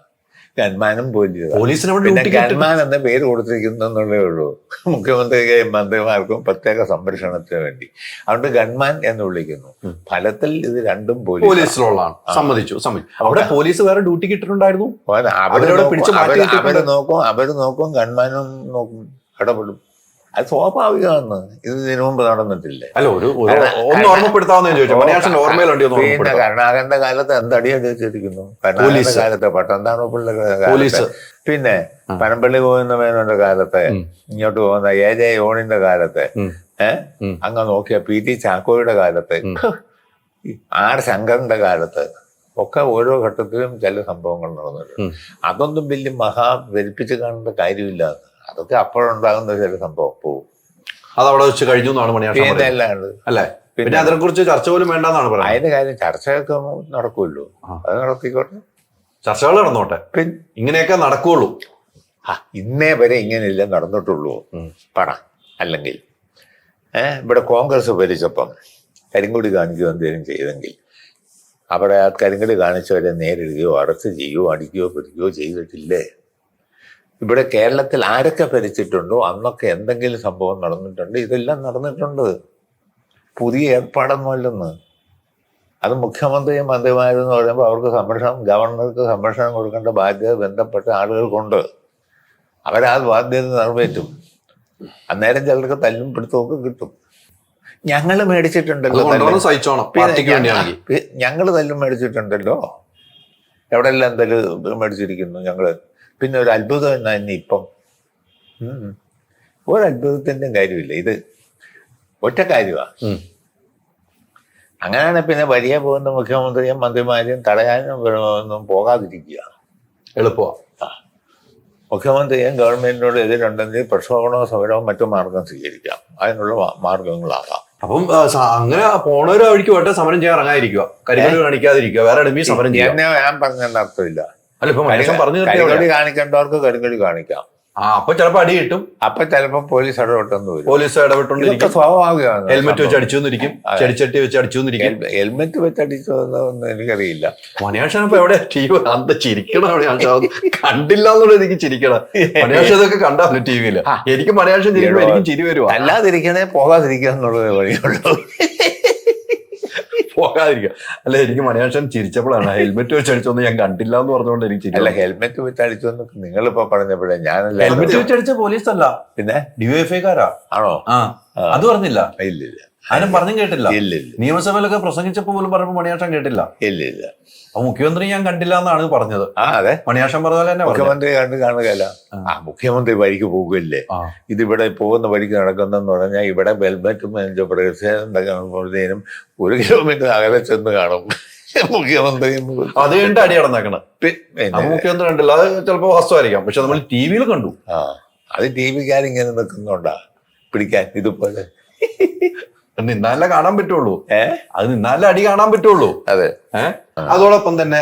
B: ഗൺമാനും പോലീസാണ്. പിന്നെ ഗൺമാൻ എന്ന പേര് കൊടുത്തിരിക്കുന്നേ ഉള്ളൂ മുഖ്യമന്ത്രി മന്ത്രിമാർക്കും പ്രത്യേക സംരക്ഷണത്തിന് വേണ്ടി. അതുകൊണ്ട് ഗൺമാൻ എന്ന് വിളിക്കുന്നു. ഫലത്തിൽ ഇത് രണ്ടും
A: പോലീസിലുള്ളതാണ്. സമ്മതിച്ചു. അവിടെ പോലീസ് വേറെ ഡ്യൂട്ടി കിട്ടിയിട്ടുണ്ടായിരുന്നു.
B: അവര് നോക്കും, ഗൺമാനും നോക്കും, ഇടപെടും. അത് സ്വാഭാവികമാണ്. ഇത് ഇതിനു മുമ്പ് നടന്നിട്ടില്ലേ?
A: അല്ല, ഒന്ന് ഓർമ്മപ്പെടുത്താവുന്ന
B: പിന്നെ കരുണാകരന്റെ കാലത്ത് എന്തടിയാ ചോദിച്ചിരിക്കുന്നു. കരുണാകരന്റെ കാലത്ത് പട്ടന്താണോ പിള്ളേരുടെ കാലത്ത്, പിന്നെ പനമ്പള്ളി ഗോവിന്ദ മേനോന്റെ കാലത്ത്, ഇങ്ങോട്ട് പോകുന്ന AJ യോണിന്റെ കാലത്ത്, അങ്ങ് നോക്കിയ PT ചാക്കോയുടെ കാലത്ത്, R ശങ്കറിന്റെ കാലത്ത് ഒക്കെ ഓരോ ഘട്ടത്തിലും ചില സംഭവങ്ങൾ നടന്നിട്ടുണ്ട്. അതൊന്നും വലിയ വെരിപ്പിച്ച് കാണേണ്ട കാര്യമില്ല. അതൊക്കെ അപ്പോഴുണ്ടാകുന്ന ചില സംഭവം പോവും.
A: അതവിടെ വെച്ച് കഴിഞ്ഞു എന്നാണ് മണിയാശാൻ അല്ലേ? പിന്നെ അതിനെ കുറിച്ച് ചർച്ച പോലും വേണ്ടെന്നാണ് പറയുന്നത്.
B: അതിന്റെ കാര്യം ചർച്ചയൊക്കെ നടക്കുമല്ലോ, അത് നടത്തിക്കോട്ടെ,
A: ചർച്ചകൾ നടന്നോട്ടെ, പിന്നെ ഇങ്ങനെയൊക്കെ നടക്കുള്ളൂ.
B: ഇന്നേ വരെ ഇങ്ങനെയല്ലേ നടന്നിട്ടുള്ളൂ അല്ലെങ്കിൽ ഇവിടെ കോൺഗ്രസ് ഭരിച്ചപ്പം കരിങ്കൊടി കാണിക്കുകയോ എന്തെങ്കിലും ചെയ്തെങ്കിൽ അവിടെ ആ കരിങ്കൊടി കാണിച്ചവരെ നേരിടുകയോ അറസ്റ്റ് ചെയ്യുകയോ അടിക്കുകയോ പിടിക്കുകയോ ചെയ്തിട്ടില്ലേ? ഇവിടെ കേരളത്തിൽ ആരൊക്കെ ഭരിച്ചിട്ടുണ്ടോ അന്നൊക്കെ എന്തെങ്കിലും സംഭവം നടന്നിട്ടുണ്ട്. ഇതെല്ലാം നടന്നിട്ടുണ്ട്. പുതിയ ഏർപ്പാടൊന്നുമല്ലെന്ന്. അത് മുഖ്യമന്ത്രിയും മന്ത്രിമാരെന്ന് പറയുമ്പോൾ അവർക്ക് ഗവർണർക്ക് സംരക്ഷണം കൊടുക്കേണ്ട ബാധ്യത ബന്ധപ്പെട്ട ആളുകൾക്കുണ്ട്. അവരാ ബാധ്യത നിറവേറ്റും. അന്നേരം ചിലർക്ക് തല്ലും പിടുത്തമൊക്കെ കിട്ടും. ഞങ്ങൾ മേടിച്ചിട്ടുണ്ടല്ലോ, ഞങ്ങൾ തല്ലും മേടിച്ചിട്ടുണ്ടല്ലോ, എവിടെയെല്ലാം തല്ല് മേടിച്ചിരിക്കുന്നു ഞങ്ങള്. പിന്നെ ഒരു അത്ഭുതം എന്നാ ഇപ്പം ഒരത്ഭുതത്തിൻ്റെ കാര്യമില്ല. ഇത് ഒറ്റ കാര്യമാണ്. അങ്ങനെയാണ് പിന്നെ വലിയ പോകുന്ന മുഖ്യമന്ത്രിയും മന്ത്രിമാരെയും തടയാനും ഒന്നും പോകാതിരിക്കുക
A: എളുപ്പമാണ്.
B: മുഖ്യമന്ത്രിയും ഗവൺമെന്റിനോട് എതിരുണ്ടെങ്കിൽ പ്രക്ഷോഭണവും സമരവും മറ്റു മാർഗം സ്വീകരിക്കാം. അതിനുള്ള മാർഗങ്ങളാകാം.
A: അപ്പം അങ്ങനെ പോണവരോ വഴിക്ക് പോട്ടെ, സമരം ചെയ്യാൻ ഇറങ്ങാതിരിക്കുക, കരിങ്കൊടി കാണിക്കാതിരിക്കുക, വേറെ എടമി സമരം ചെയ്യാം.
B: ഞാൻ പറഞ്ഞതിന്റെ അർത്ഥമില്ല.
A: കരിങ്കൊടി
B: കാണിക്കേണ്ടവർക്ക് കരിങ്കൊടി കാണിക്കാം.
A: അപ്പൊ ചിലപ്പോ അടി കിട്ടും.
B: അപ്പൊ ചിലപ്പോ പോലീസ് ഇടപെട്ടെന്ന് വരും.
A: പോലീസ് ഇടപെട്ടോണ്ടിരിക്കും.
B: സ്വാഭാവികമാണ്.
A: ഹെൽമെറ്റ് വെച്ച് അടിച്ചുവന്നിരിക്കും, ചെടിച്ചട്ടി വെച്ച് അടിച്ചുവന്നിരിക്കും.
B: ഹെൽമെറ്റ് വെച്ച് അടിച്ചതൊന്നും എനിക്കറിയില്ല.
A: മണിയാശാൻ ഇപ്പൊ എവിടെ അന്ത ചിരിക്കണം? കണ്ടില്ല എന്നുള്ളത് എനിക്ക് ചിരിക്കണം. മണിയാശാൻ ഇതൊക്കെ കണ്ടാണ് ടിവിയില്. എനിക്ക് മണിയാശാൻ ചിരിക്കുമ്പോ എനിക്ക് ചിരി വരുവാ.
B: അല്ലാതിരിക്കണേ പോകാതിരിക്കുക എന്നുള്ളത് വഴിയുള്ളൂ.
A: പോകാതിരിക്കുക. അല്ല, എനിക്ക് മണിയാശാൻ ചിരിച്ചപ്പോഴാണ് ഹെൽമെറ്റ് വെച്ച് അടിച്ചൊന്നും ഞാൻ കണ്ടില്ല എന്ന് പറഞ്ഞുകൊണ്ട് എനിക്ക്
B: അല്ല, ഹെൽമെറ്റ് വെച്ച് അടിച്ചൊന്ന് നിങ്ങളിപ്പോ പറഞ്ഞപ്പോഴേ ഞാനല്ല.
A: ഹെൽമെറ്റ് വെച്ച് അടിച്ച പോലീസ് അല്ല, പിന്നെ DYFIക്കാരാ. ആണോ? അത് പറഞ്ഞില്ല.
B: ഇല്ലില്ല,
A: ആരും പറഞ്ഞും കേട്ടില്ല.
B: ഇല്ലില്ല.
A: നിയമസഭയിലൊക്കെ പ്രസംഗിച്ചപ്പോ പോലും പറഞ്ഞപ്പോ മണിയാശാൻ കേട്ടില്ല.
B: ഇല്ലില്ല.
A: അപ്പൊ മുഖ്യമന്ത്രി ഞാൻ കണ്ടില്ല എന്നാണ് പറഞ്ഞത്.
B: അതെ,
A: മണിയാശാൻ പറഞ്ഞ പോലെ തന്നെ
B: മുഖ്യമന്ത്രി കാണുകയല്ല. മുഖ്യമന്ത്രി വഴിക്ക് പോകുകയല്ലേ. ഇതിവിടെ പോകുന്ന വഴിക്ക് നടക്കുന്നെന്ന് പറഞ്ഞാൽ ഇവിടെ ഹെൽമെറ്റും പ്രതിഷേധം 1 കിലോമീറ്റർ അകലെ ചെന്ന് കാണും മുഖ്യമന്ത്രിയും.
A: അത് കഴിഞ്ഞിട്ട് അടി നടന്നേക്കണം. മുഖ്യമന്ത്രി കണ്ടില്ല. അത് ചിലപ്പോ വാസ്തവായിരിക്കാം. പക്ഷെ നമ്മൾ TV കണ്ടു.
B: അത് TV-ക്കാരിങ്ങനെ നിൽക്കുന്നുണ്ടാ പിടിക്കാൻ. ഇതുപോലെ
A: നിന്നാലേ കാണാൻ പറ്റുള്ളൂ. അത് നിന്നാലേ അടി കാണാൻ പറ്റുള്ളൂ.
B: അതെ.
A: അതോടൊപ്പം തന്നെ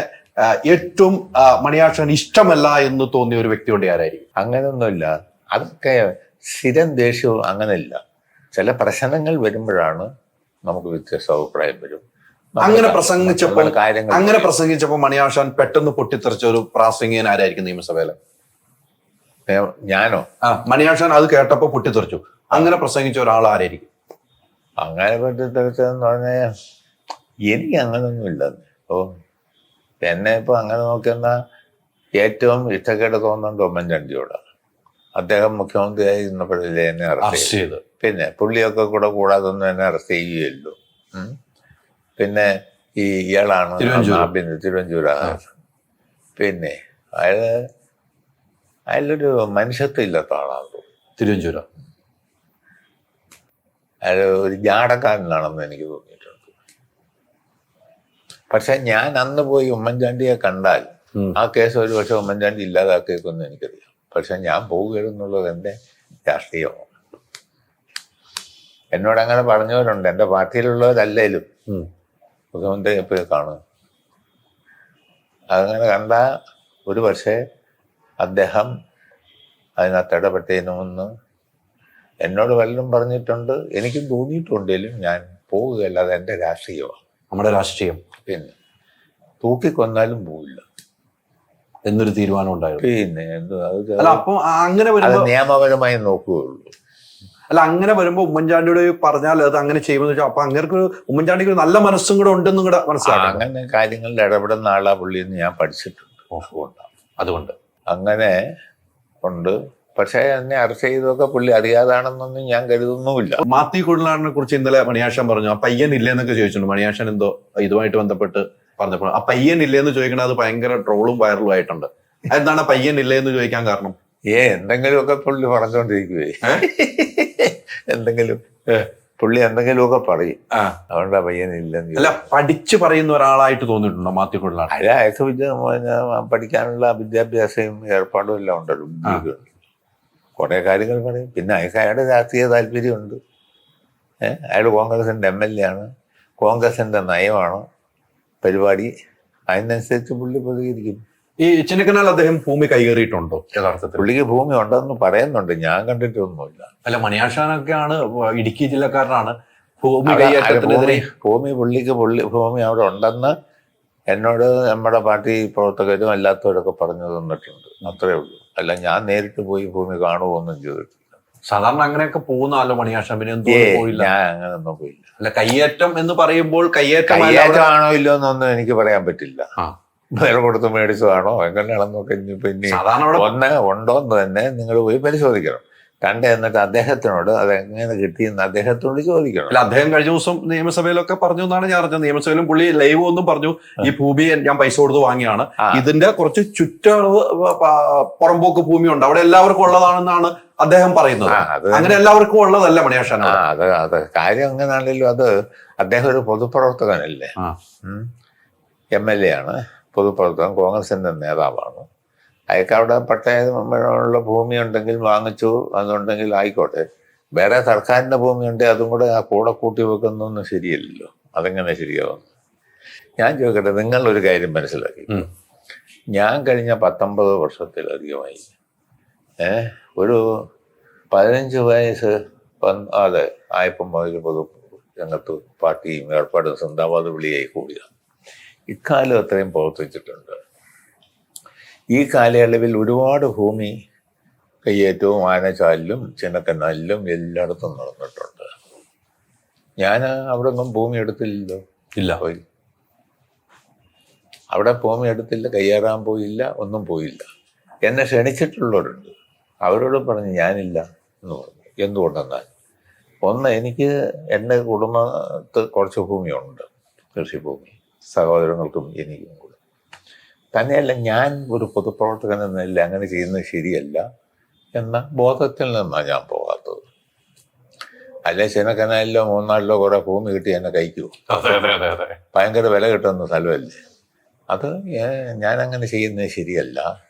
A: ഏറ്റവും മണിയാശാൻ ഇഷ്ടമല്ല എന്ന് തോന്നിയ ഒരു വ്യക്തി കൊണ്ട് ആരായിരിക്കും?
B: അങ്ങനെയൊന്നുമില്ല. അതൊക്കെ സ്ഥിരം ദേഷ്യവും അങ്ങനെയില്ല. ചില പ്രശ്നങ്ങൾ വരുമ്പോഴാണ് നമുക്ക് വ്യത്യസ്ത അഭിപ്രായം വരും.
A: അങ്ങനെ പ്രസംഗിച്ചപ്പോൾ മണിയാശാൻ പെട്ടെന്ന് പൊട്ടിത്തെറിച്ച ഒരു പ്രാസംഗികൻ ആരായിരിക്കും നിയമസഭയില്?
B: ഞാനോ?
A: മണിയാശാൻ അത് കേട്ടപ്പോ പൊട്ടിത്തെറിച്ചു. അങ്ങനെ പ്രസംഗിച്ച ഒരാൾ ആരായിരിക്കും?
B: അങ്ങനെ പൊട്ടിത്തെറിച്ചതെന്ന് പറഞ്ഞാൽ എനിക്ക് അങ്ങനൊന്നുമില്ല. എന്നെ ഇപ്പൊ അങ്ങനെ നോക്കുന്ന ഏറ്റവും ഇഷ്ടക്കേട് തോന്നുന്നത് ഉമ്മൻചാണ്ടിയോടാണ്. അദ്ദേഹം മുഖ്യമന്ത്രിയായി ഇരുന്നപ്പോഴല്ലേ എന്നെ അറസ്റ്റ് ചെയ്തു. പിന്നെ പുള്ളിയൊക്കെ കൂടാതൊന്നും എന്നെ അറസ്റ്റ് ചെയ്യുകയല്ലോ. പിന്നെ ഇയാളാണ് തിരുവഞ്ചൂരാണ്. പിന്നെ അയാളൊരു മനുഷ്യത്വം ഇല്ലാത്ത ആളാണ്
A: തിരുവഞ്ചൂര.
B: അയാൾ ഒരു ജാടക്കാരനാണെന്ന് എനിക്ക് തോന്നിയിട്ടുണ്ട്. പക്ഷെ ഞാൻ അന്ന് പോയി ഉമ്മൻചാണ്ടിയെ കണ്ടാൽ ആ കേസ് ഒരു പക്ഷെ ഉമ്മൻചാണ്ടി ഇല്ലാതാക്കിയേക്കൊന്നും എനിക്കറിയാം. പക്ഷെ ഞാൻ പോവുകയെന്നുള്ളത് എൻ്റെ രാഷ്ട്രീയമാണ്. എന്നോട് അങ്ങനെ പറഞ്ഞവരുണ്ട്, എൻ്റെ പാർട്ടിയിലുള്ളവരല്ലേലും മുഖ്യമന്ത്രി എപ്പോഴും കാണുക. അങ്ങനെ കണ്ട ഒരു പക്ഷേ അദ്ദേഹം അതിനകത്ത് ഇടപെട്ടതിനുമെന്ന് എന്നോട് വല്ലതും പറഞ്ഞിട്ടുണ്ട്, എനിക്കും തോന്നിയിട്ടുണ്ടെങ്കിലും ഞാൻ പോവുകയല്ല. അത് എൻ്റെ രാഷ്ട്രീയമാണ്,
A: നമ്മുടെ രാഷ്ട്രീയം.
B: പിന്നെ തൂക്കിക്കൊന്നാലും പോവില്ല
A: എന്നൊരു തീരുമാനം ഉണ്ടായിരുന്നു.
B: പിന്നെ
A: അല്ല, അപ്പൊ അങ്ങനെ
B: അത്
A: വരുമ്പോ
B: നിയമപരമായി നോക്കുകയുള്ളൂ.
A: അല്ല, അങ്ങനെ വരുമ്പോ ഉമ്മൻചാണ്ടിയോട് പറഞ്ഞാൽ അത് അങ്ങനെ ചെയ്യുമെന്ന് വെച്ചാൽ അപ്പൊ അങ്ങനെ ഉമ്മൻചാണ്ടിക്ക് ഒരു നല്ല മനസ്സും കൂടെ ഉണ്ടെന്നും കൂടെ മനസ്സിലാക്കാം.
B: അങ്ങനെ കാര്യങ്ങളിൽ ഇടപെടുന്ന ആളാ പുള്ളിയെന്ന് ഞാൻ പഠിച്ചിട്ടുണ്ട്.
A: അതുകൊണ്ട്
B: അങ്ങനെ ഉണ്ട്. പക്ഷേ എന്നെ അറസ്റ്റ് ചെയ്തൊക്കെ പുള്ളി അറിയാതാണെന്നൊന്നും ഞാൻ കരുതുന്നുമില്ല.
A: മാത്യു കുഴൽനാടനെ കുറിച്ച് ഇന്നലെ മണിയാശൻ പറഞ്ഞു, ആ പയ്യൻ ഇല്ലേന്നൊക്കെ ചോദിച്ചിട്ടുണ്ട്. മണിയാശൻ എന്തോ ഇതുമായിട്ട് ബന്ധപ്പെട്ട് പറഞ്ഞപ്പോൾ ആ പയ്യൻ ഇല്ലേന്ന് ചോദിക്കണത് അത് ഭയങ്കര ട്രോളും വൈറലും ആയിട്ടുണ്ട്. അതെന്താണ് പയ്യൻ ഇല്ലേന്ന് ചോദിക്കാൻ കാരണം?
B: എന്തെങ്കിലുമൊക്കെ പുള്ളി പറഞ്ഞോണ്ടിരിക്കുവേ, എന്തെങ്കിലും പുള്ളി എന്തെങ്കിലുമൊക്കെ പറയും. അതുകൊണ്ടാ പയ്യനില്ലെന്ന്.
A: അല്ല, പഠിച്ചു പറയുന്ന ഒരാളായിട്ട് തോന്നിയിട്ടുണ്ടോ മാത്യു കുഴൽനാടൻ?
B: അല്ല, പഠിക്കാനുള്ള വിദ്യാഭ്യാസവും ഏർപ്പാടും എല്ലാം ഉണ്ടല്ലോ. കുറെ കാര്യങ്ങൾ പറയും. പിന്നെ അയാളുടെ രാഷ്ട്രീയ താല്പര്യമുണ്ട്. അയാൾ കോൺഗ്രസിന്റെ MLA ആണ്. കോൺഗ്രസിന്റെ നയമാണ് പരിപാടി. അതിനനുസരിച്ച് പുള്ളി പ്രതികരിക്കും.
A: ഈ ചിന്നക്കനാൽ അദ്ദേഹം ഭൂമി കൈകേറിയിട്ടുണ്ടോ യഥാർത്ഥത്തിൽ?
B: പുള്ളിക്ക് ഭൂമി ഉണ്ടെന്ന് പറയുന്നുണ്ട്, ഞാൻ കണ്ടിട്ടൊന്നുമില്ല.
A: അല്ല, മണിയാശാനൊക്കെയാണ്, ഇടുക്കി ജില്ലക്കാരനാണ്. ഭൂമി കൈയേറ്റത്തിനെതിരെ
B: പുള്ളിക്ക് ഭൂമി അവിടെ ഉണ്ടെന്ന് എന്നോട് നമ്മുടെ പാർട്ടി പ്രവർത്തകരും അല്ലാത്തവരൊക്കെ പറഞ്ഞു തന്നിട്ടുണ്ട്. അത്രേ ഉള്ളൂ. അല്ല, ഞാൻ നേരിട്ട് പോയി ഭൂമി കാണുമോന്നും ചെയ്തിട്ടില്ല.
A: സാധാരണ അങ്ങനെയൊക്കെ പോകുന്നല്ലോ മണിയാശാൻ. പിന്നെ പോയില്ല?
B: ഞാൻ അങ്ങനൊന്നും പോയില്ല.
A: അല്ല, കയ്യേറ്റം എന്ന് പറയുമ്പോൾ
B: കയ്യേറ്റമാണോ ഇല്ലോ എന്നൊന്നും എനിക്ക് പറയാൻ പറ്റില്ല. വില കൊടുത്ത് മേടിച്ചതാണോ എങ്ങനെയാണെന്നൊക്കെ പിന്നെ ഉണ്ടോന്ന് തന്നെ നിങ്ങൾ പോയി പരിശോധിക്കണം. എന്നിട്ട് അദ്ദേഹത്തിനോട് അതെങ്ങനെ കിട്ടിയെന്ന് അദ്ദേഹത്തോട് ചോദിക്കണം.
A: അല്ല, അദ്ദേഹം കഴിഞ്ഞ ദിവസം നിയമസഭയിലൊക്കെ പറഞ്ഞു എന്നാണ് ഞാൻ അറിഞ്ഞത്. നിയമസഭയിലും പുള്ളി ലൈവ് ഒന്നും പറഞ്ഞു, ഈ ഭൂമി ഞാൻ പൈസ കൊടുത്ത് വാങ്ങിയാണ്, ഇതിന്റെ കുറച്ച് ചുറ്റളവ് പുറമ്പോക്ക് ഭൂമിയുണ്ട്, അവിടെ എല്ലാവർക്കും ഉള്ളതാണെന്നാണ് അദ്ദേഹം പറയുന്നത്. അങ്ങനെ എല്ലാവർക്കും ഉള്ളതല്ല മണിയാശാൻ.
B: അത് കാര്യം അങ്ങനെയാണല്ലോ. അത് അദ്ദേഹം ഒരു പൊതുപ്രവർത്തകനല്ലേ, MLA ആണ്, പൊതുപ്രവർത്തകൻ, കോൺഗ്രസിന്റെ നേതാവാണ്. അയാൾക്ക് അവിടെ പട്ടയമുള്ള ഭൂമി ഉണ്ടെങ്കിൽ വാങ്ങിച്ചു, അതുണ്ടെങ്കിൽ ആയിക്കോട്ടെ. വേറെ സർക്കാരിന്റെ ഭൂമി ഉണ്ടെങ്കിൽ അതും കൂടെ ആ കൂടെ കൂട്ടി വെക്കുന്നൊന്നും ശരിയല്ലല്ലോ. അതെങ്ങനെ ശരിയാവുന്നു? ഞാൻ ചോദിക്കട്ടെ, നിങ്ങളൊരു കാര്യം മനസ്സിലാക്കി. ഞാൻ കഴിഞ്ഞ 19 വർഷത്തിലധികമായി ഒരു 15 വയസ്സ് അതെ ആയപ്പം മുതൽ പൊതു രംഗത്ത് പാർട്ടിയും ഏർപ്പാടും സിന്ദാബാദ് വിളിയായി കൂടിയാണ്. ഇക്കാലം അത്രയും പ്രവർത്തിച്ചിട്ടുണ്ട്. ഈ കാലയളവിൽ ഒരുപാട് ഭൂമി കയ്യേറ്റവും ആനച്ചാലിലും ചിന്നക്കനാലിലും എല്ലായിടത്തും നടന്നിട്ടുണ്ട്. ഞാൻ അവിടെ ഒന്നും ഭൂമി എടുത്തില്ലല്ലോ.
A: ഇല്ല,
B: പോയി അവിടെ ഭൂമി എടുത്തില്ല, കയ്യേറാൻ പോയില്ല, ഒന്നും പോയില്ല. എന്നെ ക്ഷണിച്ചിട്ടുള്ളവരുണ്ട്, അവരോട് പറഞ്ഞു ഞാനില്ല എന്ന് പറഞ്ഞു. എന്തുകൊണ്ടെന്നാൽ ഒന്ന്, എനിക്ക് എൻ്റെ കുടുംബത്ത് കുറച്ച് ഭൂമിയുണ്ട്, കൃഷിഭൂമി, സഹോദരങ്ങൾക്കും എനിക്കും കൂടെ. തന്നെയല്ല, ഞാൻ ഒരു പൊതുപ്രവർത്തകൻ എന്നല്ല അങ്ങനെ ചെയ്യുന്നത് ശരിയല്ല എന്ന ബോധത്തിൽ നിന്നാണ് ഞാൻ പോകാത്തത്. അല്ലെ ചിന്നക്കനാലിലോ മൂന്നാറിലോ കുറെ ഭൂമി കിട്ടി എന്നെ കഴിക്കൂ, ഭയങ്കര വില കിട്ടുന്ന സ്ഥലമല്ലേ. അത് ഞാനങ്ങനെ ചെയ്യുന്നത് ശരിയല്ല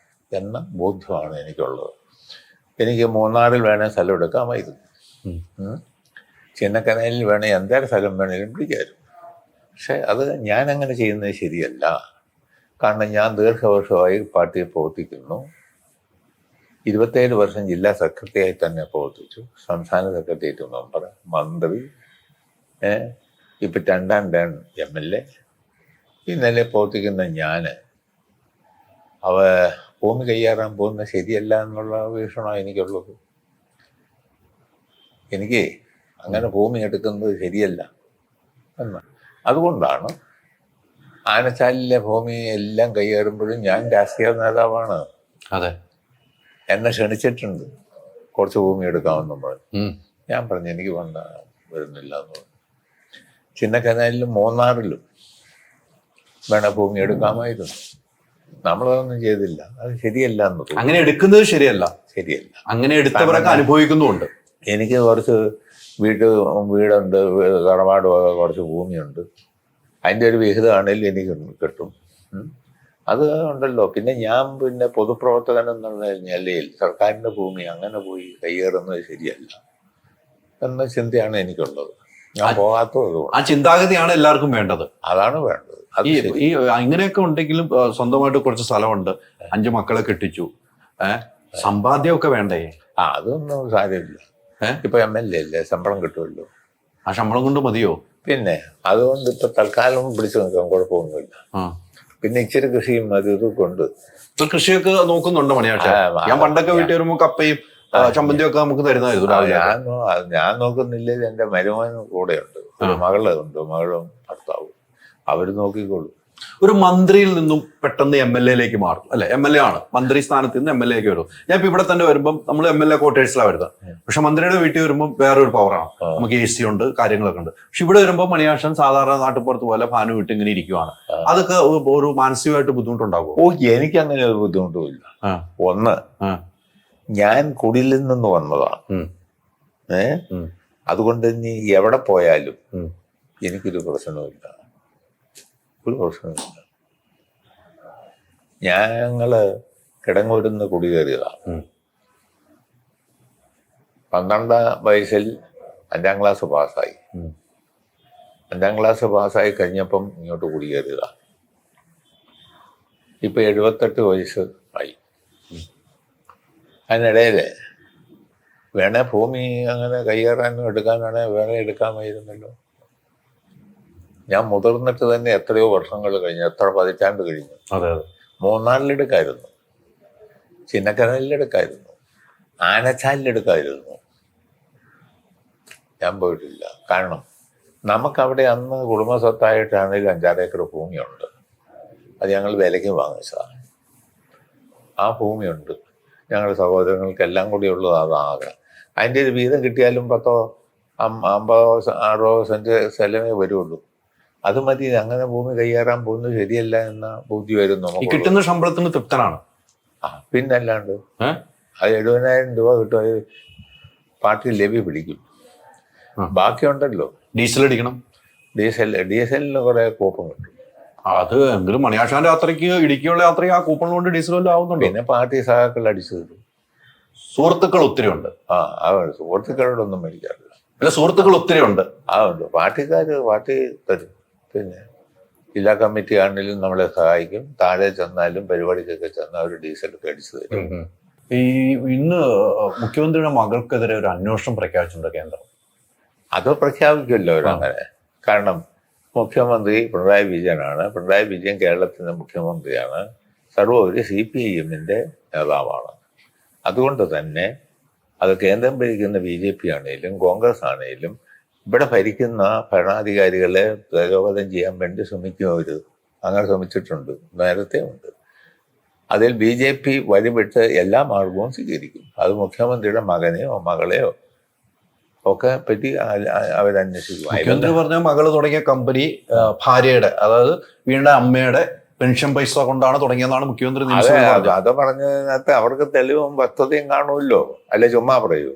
B: എന്ന ബോധ്യമാണ് എനിക്കുള്ളത്. എനിക്ക് മൂന്നാറിൽ വേണേൽ സ്ഥലം എടുക്കാമായിരുന്നു, ചിന്നക്കനാലിൽ വേണേൽ എന്തേലും സ്ഥലം വേണേലും പിടിക്കാമായിരുന്നു. പക്ഷെ അത് ഞാനങ്ങനെ ചെയ്യുന്നത് ശരിയല്ല. കാരണം ഞാൻ ദീർഘവർഷമായി പാർട്ടിയിൽ പ്രവർത്തിക്കുന്നു. 27 വർഷം ജില്ലാ സെക്രട്ടറിയായി തന്നെ പ്രവർത്തിച്ചു, സംസ്ഥാന സെക്രട്ടേറിയറ്റ് മെമ്പർ, മന്ത്രി, ഇപ്പം 2ാം ടേൺ MLA. ഈ നിലയിൽ പ്രവർത്തിക്കുന്ന ഞാൻ ഭൂമി കയ്യേറാൻ പോകുന്നത് ശരിയല്ല എന്നുള്ള വീക്ഷണമാണ് എനിക്കുള്ളത്. എനിക്ക് അങ്ങനെ ഭൂമി എടുക്കുന്നത് ശരിയല്ല എന്ന്. അതുകൊണ്ടാണ് ആനച്ചാലിലെ ഭൂമി എല്ലാം കൈയേറുമ്പോഴും ഞാൻ രാഷ്ട്രീയ നേതാവാണ്.
A: അതെ,
B: എന്നെ ക്ഷണിച്ചിട്ടുണ്ട് കുറച്ച് ഭൂമി എടുക്കാമെന്നും പറഞ്ഞു. ഞാൻ പറഞ്ഞു എനിക്ക് വരുന്നില്ല എന്ന് പറഞ്ഞു. ചിന്നക്കനാലിലും മൂന്നാറിലും വേണ ഭൂമി എടുക്കാമായിരുന്നു. നമ്മളതൊന്നും ചെയ്തില്ല. അത് ശരിയല്ല എന്ന് തോന്നുന്നു.
A: അങ്ങനെ എടുക്കുന്നത് ശരിയല്ല. അങ്ങനെ എടുത്തവരൊക്കെ അനുഭവിക്കുന്നുമുണ്ട്.
B: എനിക്ക് കുറച്ച് വീടുണ്ട്, തറവാട് കുറച്ച് ഭൂമിയുണ്ട്. അതിൻ്റെ ഒരു വിഹിതമാണെങ്കിലും എനിക്ക് കിട്ടും. അത് ഉണ്ടല്ലോ. പിന്നെ ഞാൻ പിന്നെ പൊതുപ്രവർത്തകൻ എന്നുള്ള നിലയിൽ സർക്കാരിൻ്റെ ഭൂമി അങ്ങനെ പോയി കയ്യേറുന്നത് ശരിയല്ല എന്ന ചിന്തയാണ് എനിക്കുള്ളത്. ഞാൻ പോകാത്തത്
A: ആ ചിന്താഗതിയാണ് എല്ലാവർക്കും വേണ്ടത്.
B: അതാണ് വേണ്ടത്.
A: ഈ ഇങ്ങനെയൊക്കെ ഉണ്ടെങ്കിലും സ്വന്തമായിട്ട് കുറച്ച് സ്ഥലമുണ്ട്, 5 മക്കളെ കെട്ടിച്ചു, സമ്പാദ്യമൊക്കെ വേണ്ടേ?
B: അതൊന്നും സാരമില്ല. ഇപ്പൊ MLA അല്ലേ, ശമ്പളം കിട്ടുമല്ലോ.
A: ആ ശമ്പളം കൊണ്ട് മതിയോ?
B: പിന്നെ അതുകൊണ്ട് ഇപ്പൊ തൽക്കാലം പിടിച്ചു നിൽക്കാൻ കുഴപ്പമൊന്നുമില്ല. പിന്നെ ഇച്ചിരി കൃഷിയും അത് ഇതൊക്കെ ഉണ്ട്.
A: ഇപ്പൊ കൃഷിയൊക്കെ നോക്കുന്നുണ്ടോ മണിയാഴ്ച? ഞാൻ പണ്ടൊക്കെ വീട്ടിൽ വരുമ്പോ കപ്പയും ചമ്മന്തിയും ഒക്കെ നമുക്ക് തരുന്നതായിരുന്നു.
B: ഞാൻ നോക്കുന്നില്ലേ, എന്റെ മരുമകനും കൂടെയുണ്ട്, ഒരു മകളുണ്ട്, മകളും ഭർത്താവും, അവര് നോക്കിക്കോളൂ.
A: ഒരു മന്ത്രിയിൽ നിന്നും പെട്ടെന്ന് MLA മാറും അല്ലെ? MLA ആണ്, മന്ത്രി സ്ഥാനത്ത് നിന്ന് MLA വരും. ഞാൻ ഇപ്പൊ ഇവിടെ തന്നെ വരുമ്പോൾ നമ്മൾ MLA ക്വാർട്ടേഴ്സിലാണ് വരുന്നത്. പക്ഷെ മന്ത്രിയുടെ വീട്ടിൽ വരുമ്പോൾ വേറൊരു പവറാണ്, നമുക്ക് AC ഉണ്ട്, കാര്യങ്ങളൊക്കെ ഉണ്ട്. പക്ഷെ ഇവിടെ വരുമ്പോൾ മണിയാശൻ സാധാരണ നാട്ടുപുറത്ത് പോലെ ഫാന് വിട്ട് ഇങ്ങനെ ഇരിക്കുവാണ്. അതൊക്കെ ഒരു മാനസികമായിട്ട് ബുദ്ധിമുട്ടുണ്ടാകുമോ?
B: എനിക്ക് അങ്ങനെ ഒരു ബുദ്ധിമുട്ടുമില്ല. ഒന്ന്, ഞാൻ കുടിയിൽ നിന്ന് വന്നതാണ്. അതുകൊണ്ട് ഇനി എവിടെ പോയാലും എനിക്കൊരു പ്രശ്നവുമില്ല, ഒരു പ്രശ്നമില്ല. ഞങ്ങള് കിടങ്ങൂരിന്ന് കുടികയറിയതാണ്. 12ാം വയസ്സിൽ 5ാം ക്ലാസ് പാസ്സായി. 5ാം ക്ലാസ് പാസ്സായി കഴിഞ്ഞപ്പം ഇങ്ങോട്ട് കുടികയറിയതാണ്. ഇപ്പൊ 78 വയസ്സ് ആയി. അതിനിടയില് വേണേ ഭൂമി അങ്ങനെ കയ്യേറാനും എടുക്കാനാണെ വേറെ എടുക്കാമായിരുന്നല്ലോ. ഞാൻ മുതിർന്നിട്ട് തന്നെ എത്രയോ വർഷങ്ങൾ കഴിഞ്ഞു, എത്ര പതിറ്റാണ്ട് കഴിഞ്ഞു. മൂന്നാറിലെടുക്കായിരുന്നു, ചിന്നക്കനാലിലെടുക്കായിരുന്നു, ആനച്ചാലിലെടുക്കായിരുന്നു. ഞാൻ പോയിട്ടില്ല. കാരണം നമുക്കവിടെ അന്ന് കുടുംബസ്വത്തായിട്ടാണെങ്കിലും 5-6 ഏക്കർ ഭൂമിയുണ്ട്. അത് ഞങ്ങൾ വിലയ്ക്ക് വാങ്ങിച്ചതാണ്. ആ ഭൂമിയുണ്ട്, ഞങ്ങളുടെ സഹോദരങ്ങൾക്കെല്ലാം കൂടി ഉള്ളത് അതാകെ. അതിൻ്റെ ഒരു വീതം കിട്ടിയാലും 10, 50, 60 സെന്റ് സ്ഥലമേ വരുള്ളൂ. അത് മതി. അങ്ങനെ ഭൂമി കയ്യേറാൻ പോകുന്നത് ശരിയല്ല എന്ന ബുദ്ധി വരുന്നു.
A: കിട്ടുന്ന ശമ്പളത്തിന് തൃപ്തനാണ്.
B: പിന്നല്ലാണ്ട് അത് 70,000 രൂപ കിട്ടും. അത് പാർട്ടി ലെവി പിടിക്കും. ബാക്കിയുണ്ടല്ലോ,
A: ഡീസൽ അടിക്കണം.
B: ഡീസലിന് കുറെ കൂപ്പൺ കിട്ടും.
A: അത് എങ്കിലും മണിയാശാന്റെ യാത്രയ്ക്ക്, ഇടുക്കിയുള്ള യാത്രയ്ക്ക് ആ കൂപ്പൺ കൊണ്ട് ഡീസൽ വല്ലതും ആവുന്നുണ്ട്.
B: പിന്നെ പാർട്ടി സഹാക്കൾ അടിച്ചു തരും.
A: സുഹൃത്തുക്കൾ ഒത്തിരി ഉണ്ട്.
B: സുഹൃത്തുക്കളോടൊന്നും മേടിക്കാറില്ല.
A: അല്ല, സുഹൃത്തുക്കൾ ഒത്തിരി ഉണ്ട്.
B: ഉണ്ട്. പാർട്ടി തരും. പിന്നെ ജില്ലാ കമ്മിറ്റി ആണെങ്കിലും നമ്മളെ സഹായിക്കും. താഴെ ചെന്നാലും പരിപാടിക്കൊക്കെ ചെന്നാൽ അവർ ഡീസലൊക്കെ അടിച്ചു തരും.
A: ഇന്ന് മുഖ്യമന്ത്രിയുടെ മകൾക്കെതിരെ ഒരു അന്വേഷണം പ്രഖ്യാപിച്ചിട്ടുണ്ട് കേന്ദ്രം.
B: അത് പ്രഖ്യാപിക്കുമല്ലോ അവരങ്ങനെ. കാരണം മുഖ്യമന്ത്രി പിണറായി വിജയനാണ്. പിണറായി വിജയൻ കേരളത്തിൻ്റെ മുഖ്യമന്ത്രിയാണ്. സർവോപരി CPIM-ന്റെ നേതാവാണ്. അതുകൊണ്ട് തന്നെ അത് കേന്ദ്രം ഭരിക്കുന്ന BJP ആണെങ്കിലും കോൺഗ്രസ് ആണെങ്കിലും ഇവിടെ ഭരിക്കുന്ന ഭരണാധികാരികളെ പ്രചോദനം ചെയ്യാൻ വേണ്ടി ശ്രമിക്കുന്നവർ അങ്ങനെ ശ്രമിച്ചിട്ടുണ്ട്, നേരത്തെ ഉണ്ട്. അതിൽ BJP വഴിവിട്ട് എല്ലാ മാർഗവും സ്വീകരിക്കും. അത് മുഖ്യമന്ത്രിയുടെ മകനെയോ മകളെയോ ഒക്കെ പറ്റി അവരന്വേഷിക്കും.
A: മുഖ്യമന്ത്രി പറഞ്ഞ മകള് തുടങ്ങിയ കമ്പനി ഭാര്യയുടെ, അതായത് വീണ്ടും അമ്മയുടെ പെൻഷൻ പൈസ കൊണ്ടാണ് തുടങ്ങിയതാണ് മുഖ്യമന്ത്രി.
B: അത് പറഞ്ഞതിനകത്ത് അവർക്ക് തെളിവും വസ്തുതയും കാണുമല്ലോ, അല്ലെ ചുമ്മാ പറയൂ.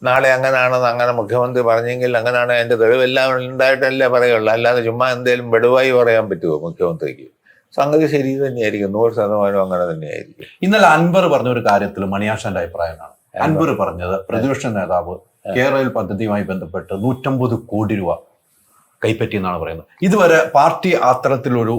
B: നാളെ അങ്ങനെയാണെന്ന് അങ്ങനെ മുഖ്യമന്ത്രി പറഞ്ഞെങ്കിൽ അങ്ങനെയാണ്, അതിന്റെ തെളിവെല്ലാം ഉണ്ടായിട്ടല്ലേ പറയുള്ളൂ. അല്ലാതെ ചുമ്മാ എന്തേലും വെടുവായി പറയാൻ പറ്റുമോ മുഖ്യമന്ത്രിക്ക്? സംഗതി ശരി തന്നെയായിരിക്കും, 100% അങ്ങനെ തന്നെയായിരിക്കും.
A: ഇന്നലെ അൻവർ പറഞ്ഞ ഒരു കാര്യത്തിൽ മണിയാശാന്റെ അഭിപ്രായമാണ്. അൻവർ പറഞ്ഞത് പ്രതിപക്ഷ നേതാവ് കേരള പദ്ധതിയുമായി ബന്ധപ്പെട്ട് 150 കോടി രൂപ കൈപ്പറ്റിയെന്നാണ് പറയുന്നത്. ഇതുവരെ പാർട്ടി അത്തരത്തിലൊരു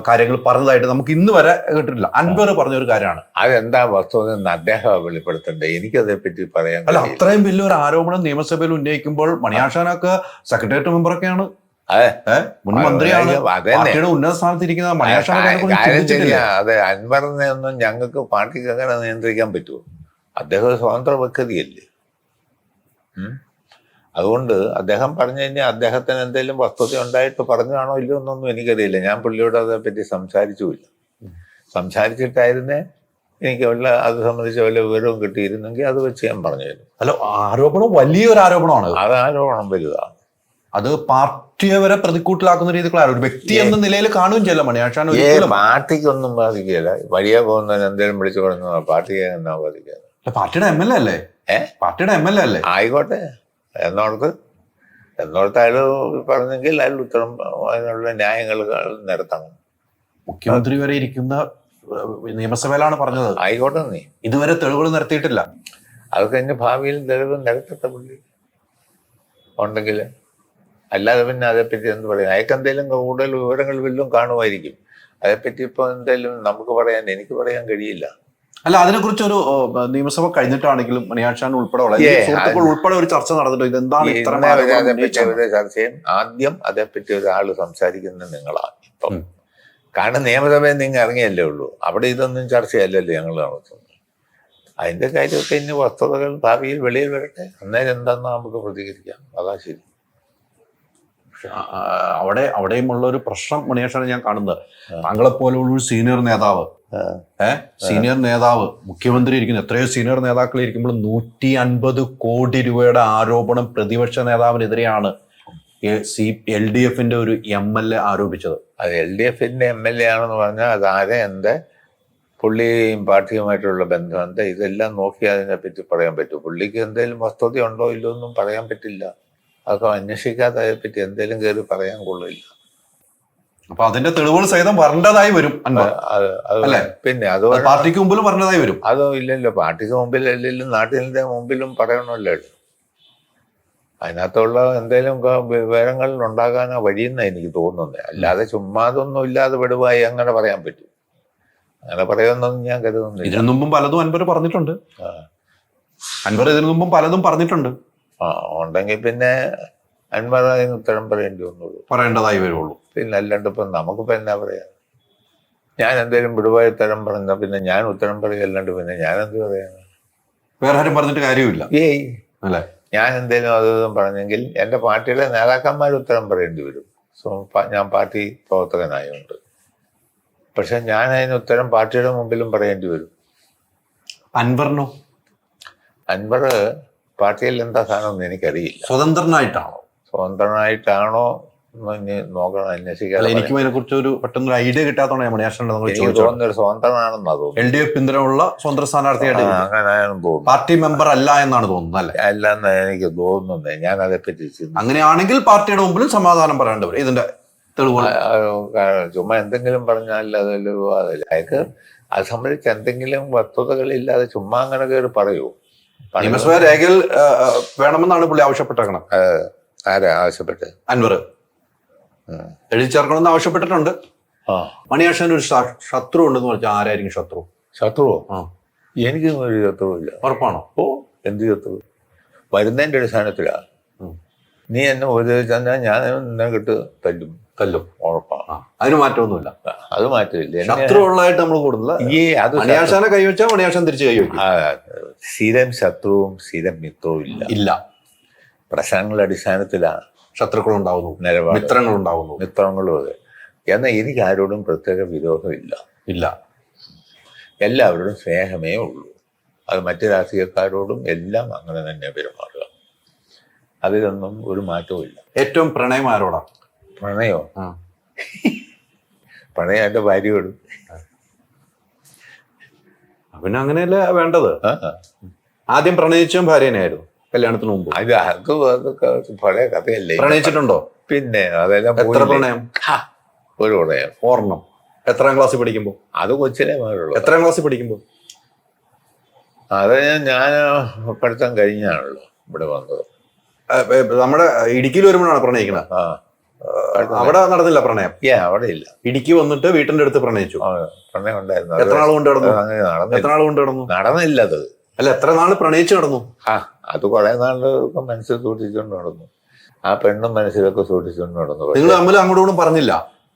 A: കാര്യങ്ങൾ പറഞ്ഞതായിട്ട് നമുക്ക് ഇന്ന് വരെ കേട്ടിട്ടില്ല. അൻവർ പറഞ്ഞൊരു കാര്യമാണ്.
B: അതെന്താ വസ്തുത അദ്ദേഹം വെളിപ്പെടുത്തണ്ടേ? എനിക്കതേപ്പറ്റി പറയാൻ.
A: അല്ല, അത്രയും വലിയൊരു ആരോപണം നിയമസഭയിൽ ഉന്നയിക്കുമ്പോൾ മണിയാശാനൊക്കെ സെക്രട്ടേറിയറ്റ് മെമ്പറൊക്കെയാണ്, മുൻ മന്ത്രിയാണ്, പാർട്ടിയുടെ ഉന്നത സ്ഥാനത്തിരിക്കുന്ന മണിയാശാനെ.
B: അതെ, അൻവറിനെ ഒന്നും ഞങ്ങൾക്ക് പാർട്ടിക്ക് അങ്ങനെ നിയന്ത്രിക്കാൻ പറ്റുമോ? അദ്ദേഹം സ്വതന്ത്ര വ്യക്തിയല്ലേ. അതുകൊണ്ട് അദ്ദേഹം പറഞ്ഞു കഴിഞ്ഞാൽ അദ്ദേഹത്തിന് എന്തെങ്കിലും വസ്തുത ഉണ്ടായിട്ട് പറഞ്ഞതാണോ ഇല്ലയോ എന്നൊന്നും എനിക്കറിയില്ല. ഞാൻ പുള്ളിയോട് അതേപ്പറ്റി സംസാരിച്ചുമില്ല. സംസാരിച്ചിട്ടായിരുന്നേ എനിക്ക് അത് സംബന്ധിച്ച വല്ല വിവരവും കിട്ടിയിരുന്നെങ്കിൽ അത് വെച്ച് ഞാൻ പറഞ്ഞിരുന്നു.
A: അല്ല, ആരോപണം വലിയൊരു ആരോപണമാണ്.
B: അത് ആരോപണം വലുതാണ്.
A: അത് പാർട്ടിയെ വരെ പ്രതിക്കൂട്ടിലാക്കുന്ന രീതിയിലുള്ള ഒരു വ്യക്തി എന്ന നിലയിൽ കാണുകയും ചെയ്യില്ല മണിയാശാൻ.
B: പാർട്ടിക്കൊന്നും ബാധിക്കുകയില്ല. വഴിയെ പോകുന്നതിന് എന്തെങ്കിലും വിളിച്ചു പറഞ്ഞു പാർട്ടിയെ എന്നാ ബാധിക്കാതെ.
A: പാർട്ടിയുടെ MLA അല്ലേ? പാർട്ടിയുടെ MLA അല്ലേ?
B: ആയിക്കോട്ടെ എന്നോർത്ത് എന്നോർത്ത് അയാൾ പറഞ്ഞെങ്കിൽ അയാൾ ഉത്തരം അതിനുള്ള ന്യായങ്ങൾ നിരത്തണം.
A: മുഖ്യമന്ത്രി വരെ ഇരിക്കുന്ന നിയമസഭയിലാണ് പറഞ്ഞത്.
B: ആയിക്കോട്ടെ, നീ
A: ഇതുവരെ തെളിവുകൾ നിരത്തിയിട്ടില്ല.
B: അത് കഴിഞ്ഞ് ഭാവിയിൽ തെളിവ് നിരത്തട്ടെ പുള്ളി ഉണ്ടെങ്കിൽ. അല്ലാതെ പിന്നെ അതേപ്പറ്റി എന്ത് പറയാം? അയാൾക്ക് എന്തെങ്കിലും കൂടുതൽ വിവരങ്ങൾ വല്ലതും കാണുമായിരിക്കും. അതേപ്പറ്റി ഇപ്പൊ എന്തായാലും എനിക്ക് പറയാൻ കഴിയില്ല.
A: അല്ല, അതിനെക്കുറിച്ച് ഒരു നിയമസഭ കഴിഞ്ഞിട്ടാണെങ്കിലും മണിയാശാൻ ഉൾപ്പെടെ ഉൾപ്പെടെ ഒരു ചർച്ച നടന്നിട്ടുണ്ട്. ഇതെന്താണ് ഇത്ര
B: അതേപ്പറ്റി ചർച്ചയും ആദ്യം അതേപ്പറ്റി ഒരാൾ സംസാരിക്കുന്നത് നിങ്ങളാണ് ഇപ്പം. കാരണം നിയമസഭയിൽ നിങ്ങൾ ഇറങ്ങിയല്ലേ ഉള്ളൂ. അവിടെ ഇതൊന്നും ചർച്ചയല്ലല്ലോ ഞങ്ങൾ നടത്തുന്നത്. അതിന്റെ കാര്യമൊക്കെ ഇനി വസ്തുതകൾ ഭാവിയിൽ വെളിയിൽ വരട്ടെ, അന്നേരം എന്താണെന്ന് നമുക്ക് പ്രതികരിക്കാം. അതാ ശരി.
A: അവിടെയുമുള്ള ഒരു പ്രശ്നം മണിയാശാനെ ഞാൻ കാണുന്നത്, താങ്കളെ പോലുള്ള ഒരു സീനിയർ നേതാവ് മുഖ്യമന്ത്രി ഇരിക്കുന്നു. എത്രയോ സീനിയർ നേതാക്കൾ ഇരിക്കുമ്പോൾ 150 കോടി രൂപയുടെ ആരോപണം പ്രതിപക്ഷ നേതാവിനെതിരെയാണ് LDFന്റെ ഒരു MLA ആരോപിച്ചത്.
B: അത് LDFന്റെ MLA ആണെന്ന് പറഞ്ഞാൽ അതാരെ എന്താ പുള്ളിയും പാർട്ടിയുമായിട്ടുള്ള ബന്ധം എന്താ ഇതെല്ലാം നോക്കി അതിനെപ്പറ്റി പറയാൻ പറ്റും. പുള്ളിക്ക് എന്തെങ്കിലും വസ്തുത ഉണ്ടോ ഇല്ലോ ഒന്നും പറയാൻ പറ്റില്ല. അതൊക്കെ അന്വേഷിക്കാതെ അതേപ്പറ്റി എന്തെങ്കിലും കയറി പറയാൻ കൊള്ളില്ല.
A: അപ്പൊ അതിന്റെ തെളിവുകൾ സഹിതം വരേണ്ടതായി വരും.
B: പിന്നെ അത്
A: പാർട്ടിക്ക് മുമ്പിലും വരേണ്ടതായി വരും.
B: അതോ ഇല്ലല്ലോ, പാർട്ടിക്ക് മുമ്പിൽ അല്ലെങ്കിലും നാട്ടിലെ മുമ്പിലും പറയണമല്ലോ. അതിനകത്തുള്ള എന്തെങ്കിലും വിവരങ്ങൾ ഉണ്ടാകാനോ വഴിയെന്നാണ് എനിക്ക് തോന്നുന്നത്. അല്ലാതെ ചുമ്മാതൊന്നും ഇല്ലാതെ വെടുവായി അങ്ങനെ പറയാൻ പറ്റും. അങ്ങനെ പറയുമെന്നൊന്നും ഞാൻ കരുതുന്നില്ല.
A: ഇതിനു മുമ്പും പലതും അൻവർ പറഞ്ഞിട്ടുണ്ട്. ഇതിനു മുമ്പും പലതും പറഞ്ഞിട്ടുണ്ട്.
B: ഉണ്ടെങ്കിൽ പിന്നെ അൻവർ അതിന് ഉത്തരം
A: പറയേണ്ടതായി വരുള്ളൂ.
B: പിന്നെ അല്ലാണ്ട് ഇപ്പം നമുക്കിപ്പോ എന്നാ പറയാ? ഞാൻ എന്തെങ്കിലും വിടുവായി ഉത്തരം പറഞ്ഞാൽ പിന്നെ ഞാൻ ഉത്തരം പറയല്ലാണ്ട് പിന്നെ ഞാൻ എന്ത് പറയാനാ?
A: വേറെ ആരും പറഞ്ഞിട്ട് കാര്യമില്ല അല്ലേ?
B: ഞാൻ എന്തെങ്കിലും അതും പറഞ്ഞെങ്കിൽ എൻ്റെ പാർട്ടിയുടെ നേതാക്കന്മാർ ഉത്തരം പറയേണ്ടി വരും. ഞാൻ പാർട്ടി പ്രവർത്തകനായതുകൊണ്ട്. പക്ഷെ ഞാൻ അതിന് ഉത്തരം പാർട്ടിയുടെ മുമ്പിലും പറയേണ്ടി വരും.
A: അൻവറിനോ?
B: അൻവർ പാർട്ടിയിൽ എന്താ സാധനമൊന്നും എനിക്കറിയില്ല.
A: സ്വതന്ത്രനായിട്ടാണോ
B: നോക്കണം, അന്വേഷിക്കാൻ.
A: എനിക്കും അതിനെ കുറിച്ച് ഒരു പെട്ടെന്നൊരു ഐഡിയ കിട്ടാത്തോണ്ടാണ്
B: തോന്നുന്നൊരു സ്വതന്ത്രനാണെന്നാ തോന്നുന്നു.
A: LDF പിന്തുണയുള്ള സ്വതന്ത്ര സ്ഥാനാർത്ഥിയായിട്ട്
B: അങ്ങനെയാണെന്ന് തോന്നുന്നു.
A: പാർട്ടി മെമ്പർ അല്ല എന്നാണ് തോന്നുന്നത് അല്ലേ?
B: അല്ലെന്ന് എനിക്ക് തോന്നുന്നത്. ഞാൻ അതേപ്പറ്റി
A: അങ്ങനെയാണെങ്കിൽ പാർട്ടിയുടെ മുമ്പിലും സമാധാനം പറയേണ്ടവർ ഇതിന്റെ തെളിവുകൾ.
B: ചുമ്മാ എന്തെങ്കിലും പറഞ്ഞാൽ അതിൽ അയാൾക്ക് അത് സംബന്ധിച്ച് എന്തെങ്കിലും വസ്തുതകളില്ലാതെ ചുമ്മാ അങ്ങനെ കയറി പറയൂ.
A: നിയമസഭ രേഖയിൽ വേണമെന്നാണ് പുള്ളി ആവശ്യപ്പെട്ടേക്കണം.
B: ആരാ ആവശ്യപ്പെട്ട്?
A: അൻവർ എഴുതി ചേർക്കണമെന്ന് ആവശ്യപ്പെട്ടിട്ടുണ്ട്. മണിയാശാൻ ഒരു ശത്രു ഉണ്ടെന്ന് പറഞ്ഞാൽ ആരായിരിക്കും ശത്രു?
B: ശത്രുവോ? എനിക്ക് ഒരു ശത്രുവില്ല.
A: ഉറപ്പാണോ?
B: എന്ത് ശത്രു? വരുന്നതിന്റെ അടിസ്ഥാനത്തിലാ. നീ എന്നെ ഉപദേശിച്ചാൽ ഞാൻ നിന്നെ കിട്ട് തല്ലും ഉറപ്പാണ്.
A: അതിന് മാറ്റമൊന്നുമില്ല.
B: അത് മാറ്റമില്ല.
A: ശത്രു ഉള്ളതായിട്ട് നമ്മൾ കൂടുതൽ മണിയാശാനെ കൈവച്ചാൽ മണിയാശാൻ തിരിച്ചു കൈവയ്ക്കും.
B: സ്ഥിരം ശത്രുവും സ്ഥിരം മിത്രവും ഇല്ല. പ്രശ്നങ്ങളുടെ അടിസ്ഥാനത്തിലാണ്
A: ശത്രുക്കളുണ്ടാവുന്നു, മിത്രങ്ങളുണ്ടാവുന്നു.
B: മിത്രങ്ങളും അതെ. എന്നാൽ എനിക്ക് ആരോടും പ്രത്യേക വിരോധമില്ല. എല്ലാവരോടും സ്നേഹമേ ഉള്ളൂ. അത് മറ്റു രാഷ്ട്രീയക്കാരോടും എല്ലാം അങ്ങനെ തന്നെ പെരുമാറുക. അതിലൊന്നും ഒരു മാറ്റവും ഇല്ല.
A: ഏറ്റവും പ്രണയം ആരോടാ?
B: പ്രണയോ? പ്രണയം എൻ്റെ ഭാര്യയോട്.
A: പിന്നെ അങ്ങനെയല്ലേ വേണ്ടത്. ആദ്യം പ്രണയിച്ചും ഭാര്യനെയായിരുന്നു കല്യാണത്തിന് മുമ്പ്.
B: അതൊക്കെ പഴയ കഥയല്ലേ.
A: പ്രണയിച്ചിട്ടുണ്ടോ?
B: പിന്നെ അതെല്ലാം
A: എത്ര പ്രണയം?
B: ഒരു പ്രണയം.
A: ഓർണം. എത്രാം ക്ലാസ്സിൽ പഠിക്കുമ്പോ?
B: അത് കൊച്ചിലെ മാറുള്ളൂ.
A: എത്രാം ക്ലാസ്സിൽ പഠിക്കുമ്പോ?
B: അത് ഞാൻ പഠിത്തം കഴിഞ്ഞാണല്ലോ ഇവിടെ വന്നത്.
A: നമ്മുടെ ഇടുക്കിയിൽ വരുമ്പോഴാണ് പ്രണയിക്കുന്നത്. അവിടെ നടന്നില്ല പ്രണയം?
B: അവിടെ ഇല്ല.
A: ഇടുക്കി വന്നിട്ട് വീട്ടിന്റെ അടുത്ത് പ്രണയിച്ചു.
B: പ്രണയം ഉണ്ടായിരുന്നു.
A: എത്ര നാൾ കൊണ്ട് നടന്നു? എത്ര നാൾ കൊണ്ട് നടന്നു?
B: നടന്നില്ല. അത്
A: അല്ല, എത്ര നാള് പ്രണയിച്ചു നടന്നു?
B: അത് കുറെ നാളൊക്കെ മനസ്സിൽ സൂക്ഷിച്ചുകൊണ്ട് നടന്നു. ആ പെണ്ണും മനസ്സിലൊക്കെ സൂക്ഷിച്ചുകൊണ്ട് നടന്നു.
A: നിങ്ങൾ തമ്മിൽ അങ്ങോട്ടും പറഞ്ഞില്ല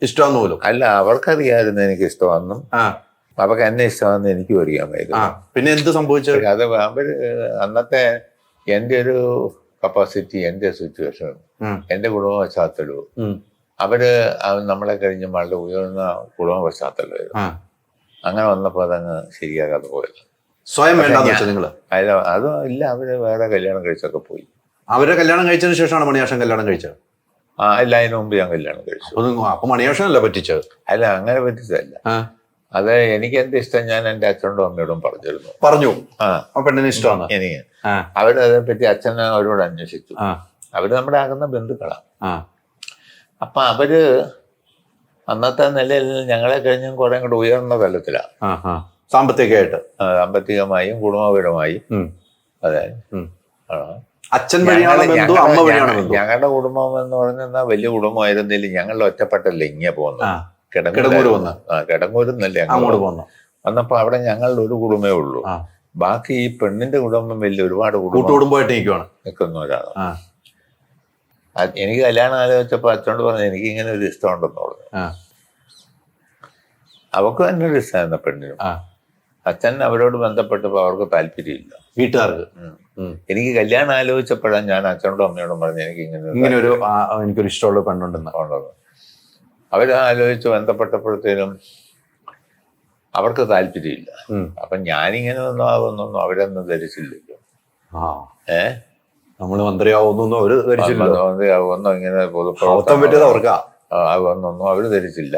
A: ഇഷ്ടമാന്ന് പോലും?
B: അല്ല, അവർക്കറിയാമായിരുന്നു എനിക്ക് ഇഷ്ടമാണെന്നും അവർക്ക് എന്നെ ഇഷ്ടമാണെന്ന് എനിക്കും അറിയാമായിരുന്നു.
A: പിന്നെ എന്ത് സംഭവിച്ചത്?
B: അത് അവര് അന്നത്തെ എൻ്റെ ഒരു കപ്പാസിറ്റി, എൻ്റെ സിറ്റുവേഷൻ, എൻ്റെ കുടുംബ പശ്ചാത്തലവും അവര് നമ്മളെ കഴിഞ്ഞ് വളരെ ഉയർന്ന കുടുംബ പശ്ചാത്തലമായിരുന്നു. അങ്ങനെ വന്നപ്പോൾ അതങ്ങ് ശരിയാകാതെ പോയത്.
A: സ്വയം വേണ്ടെന്ന് വെച്ചാൽ നിങ്ങള്?
B: അതും ഇല്ല, അവര് വേറെ കല്യാണം കഴിച്ചൊക്കെ പോയി.
A: അവരെ കല്യാണം കഴിച്ചതിന് ശേഷമാണ് മണിയാശാൻ കല്യാണം കഴിച്ചത്?
B: അല്ല, അതിന് മുമ്പ് ഞാൻ കല്യാണം കഴിച്ചു.
A: അപ്പൊ മണിയാശാനല്ല പറ്റിച്ചത്?
B: അല്ല, അങ്ങനെ പറ്റിച്ചതല്ല. അത് എനിക്ക് എന്റെ ഇഷ്ടം ഞാൻ എന്റെ അച്ഛനോടും അമ്മയോടും
A: പറഞ്ഞു. ആ പെണ്ണിന് ഇഷ്ടമാണ്
B: എനിക്ക്. അവരതേപ്പറ്റി അച്ഛനെ അവരോട് അന്വേഷിച്ചു. അവര് നമ്മുടെ ആകുന്ന ബന്ധുക്കളാണ്.
A: ആ
B: അപ്പൊ അവര് അന്നത്തെ നിലയിൽ ഞങ്ങളെ കഴിഞ്ഞും കുറെ കൂടെ ഉയർന്ന തലത്തിലാണ്,
A: ആ ആ സാമ്പത്തികമായിട്ട്,
B: സാമ്പത്തികമായും കുടുംബപരമായും. അതെ.
A: അച്ഛൻ വഴിയാണ് ബന്ധു, അമ്മ വഴിയാണ് ബന്ധു.
B: ഞങ്ങളുടെ കുടുംബം എന്ന് പറഞ്ഞാൽ വലിയ കുടുംബമായിരുന്നില്ല. ഞങ്ങൾ ഒറ്റപ്പെട്ടല്ലേ ഇങ്ങനെ പോകുന്നത്.
A: കിടങ്ങൂര് വന്ന്
B: കിടങ്ങൂരെന്നല്ലേ
A: അങ്ങോട്ട് പോന്നു.
B: വന്നപ്പോ അവിടെ ഞങ്ങളുടെ ഒരു കുടുംബമേ ഉള്ളൂ. ബാക്കി ഈ പെണ്ണിന്റെ കുടുംബം വലിയ ഒരുപാട്
A: കുടുംബമായിട്ട്
B: നിൽക്കുന്നവരാണ്. എനിക്ക് കല്യാണം ആലോചിച്ചപ്പോ അച്ഛനോട് പറഞ്ഞു എനിക്ക് ഇങ്ങനെ ഒരു ഇഷ്ടമുണ്ടെന്ന് പറഞ്ഞു. അവർക്ക് തന്നെ ഒരു ഇഷ്ടമായിരുന്നു പെണ്ണിനും. അച്ഛൻ അവരോട് ബന്ധപ്പെട്ടപ്പോ അവർക്ക് താല്പര്യമില്ല,
A: വീട്ടുകാർക്ക്.
B: എനിക്ക് കല്യാണം ആലോചിച്ചപ്പോഴാണ് ഞാൻ അച്ഛനോടും അമ്മയോടും പറഞ്ഞു എനിക്ക്
A: എനിക്കൊരു ഇഷ്ടമുള്ള പെണ്ണുണ്ടെന്ന്.
B: അവരാലോചിച്ച് ബന്ധപ്പെട്ടപ്പോഴത്തേനും അവർക്ക് താല്പര്യമില്ല. അപ്പൊ ഞാനിങ്ങനെ ഒന്നും ആവുന്നൊന്നും അവരൊന്നും ധരിച്ചില്ലല്ലോ.
A: നമ്മള് മന്ത്രിയാവുന്നൊന്നും അവര് ധരിച്ചില്ല.
B: മന്ത്രിയാവുന്നോ ഇങ്ങനെ ആവുന്നൊന്നും അവര് ധരിച്ചില്ല.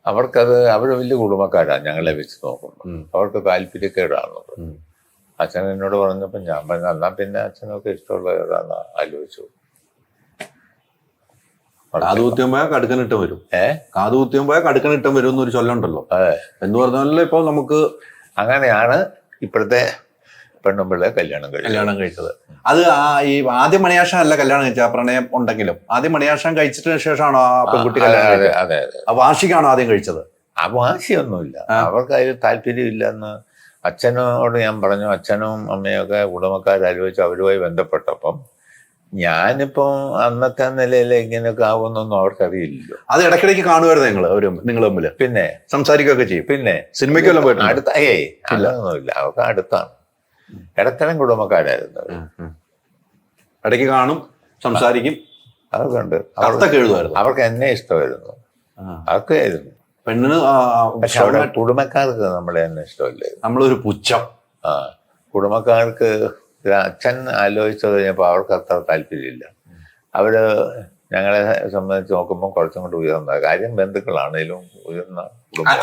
B: അവർക്കത് അവര് വലിയ കുടുംബക്കാരാണ് ഞങ്ങളെ വെച്ച് നോക്കുമ്പോൾ. അവർക്ക് താല്പര്യക്കേടാണ്. അച്ഛൻ എന്നോട് പറഞ്ഞപ്പോ ഞാൻ പറഞ്ഞു എന്നാ പിന്നെ അച്ഛനൊക്കെ ഇഷ്ടമുള്ള ഏതാന്ന് ആലോചിച്ചു.
A: കാതുകുത്തിയും പോയാൽ കടുക്കനിട്ടം വരും. കാതുകുത്തിയും പോയാൽ കടുക്കനിട്ടം വരും എന്നൊരു ചൊല്ലുണ്ടല്ലോ. എന്ന് പറഞ്ഞാൽ ഇപ്പൊ നമുക്ക്
B: അങ്ങനെയാണ് ഇപ്പോഴത്തെ പെണ്ണുമ്പിള്ളെ കല്യാണം
A: കഴിച്ചത്. അത് ഈ ആദ്യം മണിയാശാൻ അല്ല കല്യാണം കഴിച്ചത്, ആ പ്രണയം ഉണ്ടെങ്കിലും ആദ്യം മണിയാശാൻ കഴിച്ചിട്ട് ശേഷമാണോ ആ പെൺകുട്ടി കല്യാണം കഴിച്ചത്?
B: അതെ.
A: ആ വാശിക്കാണോ ആദ്യം കഴിച്ചത്?
B: ആ വാശിയൊന്നുമില്ല, അവർക്ക് അതിൽ താല്പര്യമില്ലെന്ന് അച്ഛനോട് ഞാൻ പറഞ്ഞു. അച്ഛനും അമ്മയൊക്കെ കുടുംബക്കാരാലോചിച്ച് അവരുമായി ബന്ധപ്പെട്ടപ്പം ഞാനിപ്പോ അന്നത്തെ നിലയിൽ ഇങ്ങനെയൊക്കെ ആവുമെന്നൊന്നും അവർക്കറിയില്ലല്ലോ.
A: അത് ഇടയ്ക്കിടയ്ക്ക് കാണുമായിരുന്നു നിങ്ങൾ തമ്മില്? പിന്നെ സംസാരിക്കുകയൊക്കെ ചെയ്യും. പിന്നെ സിനിമയ്ക്കെല്ലാം പോയിട്ട്
B: അടുത്ത അതൊന്നുമില്ല, അവർക്ക് അടുത്താണ്. ഇടത്തരം കുടുംബക്കാരായിരുന്നു.
A: ഇടയ്ക്ക് കാണും, സംസാരിക്കും,
B: അതൊക്കെ ഉണ്ട്. അവർക്ക് എന്നെ ഇഷ്ടമായിരുന്നു, അതൊക്കെയായിരുന്നു.
A: പെണ്ണിന്
B: പക്ഷെ അവിടെ കുടുംബക്കാർക്ക് നമ്മളെ തന്നെ ഇഷ്ടമല്ലേ.
A: നമ്മളൊരു പുച്ഛം.
B: കുടുംബക്കാർക്ക് അച്ഛൻ ആലോചിച്ചത് കഴിഞ്ഞപ്പോൾ അവർക്ക് അത്ര താല്പര്യമില്ല. അവര് ഞങ്ങളെ സംബന്ധിച്ച് നോക്കുമ്പോൾ കുറച്ചും കൂടി ഉയർന്ന കാര്യം ബന്ധുക്കളാണേലും ഉയർന്ന.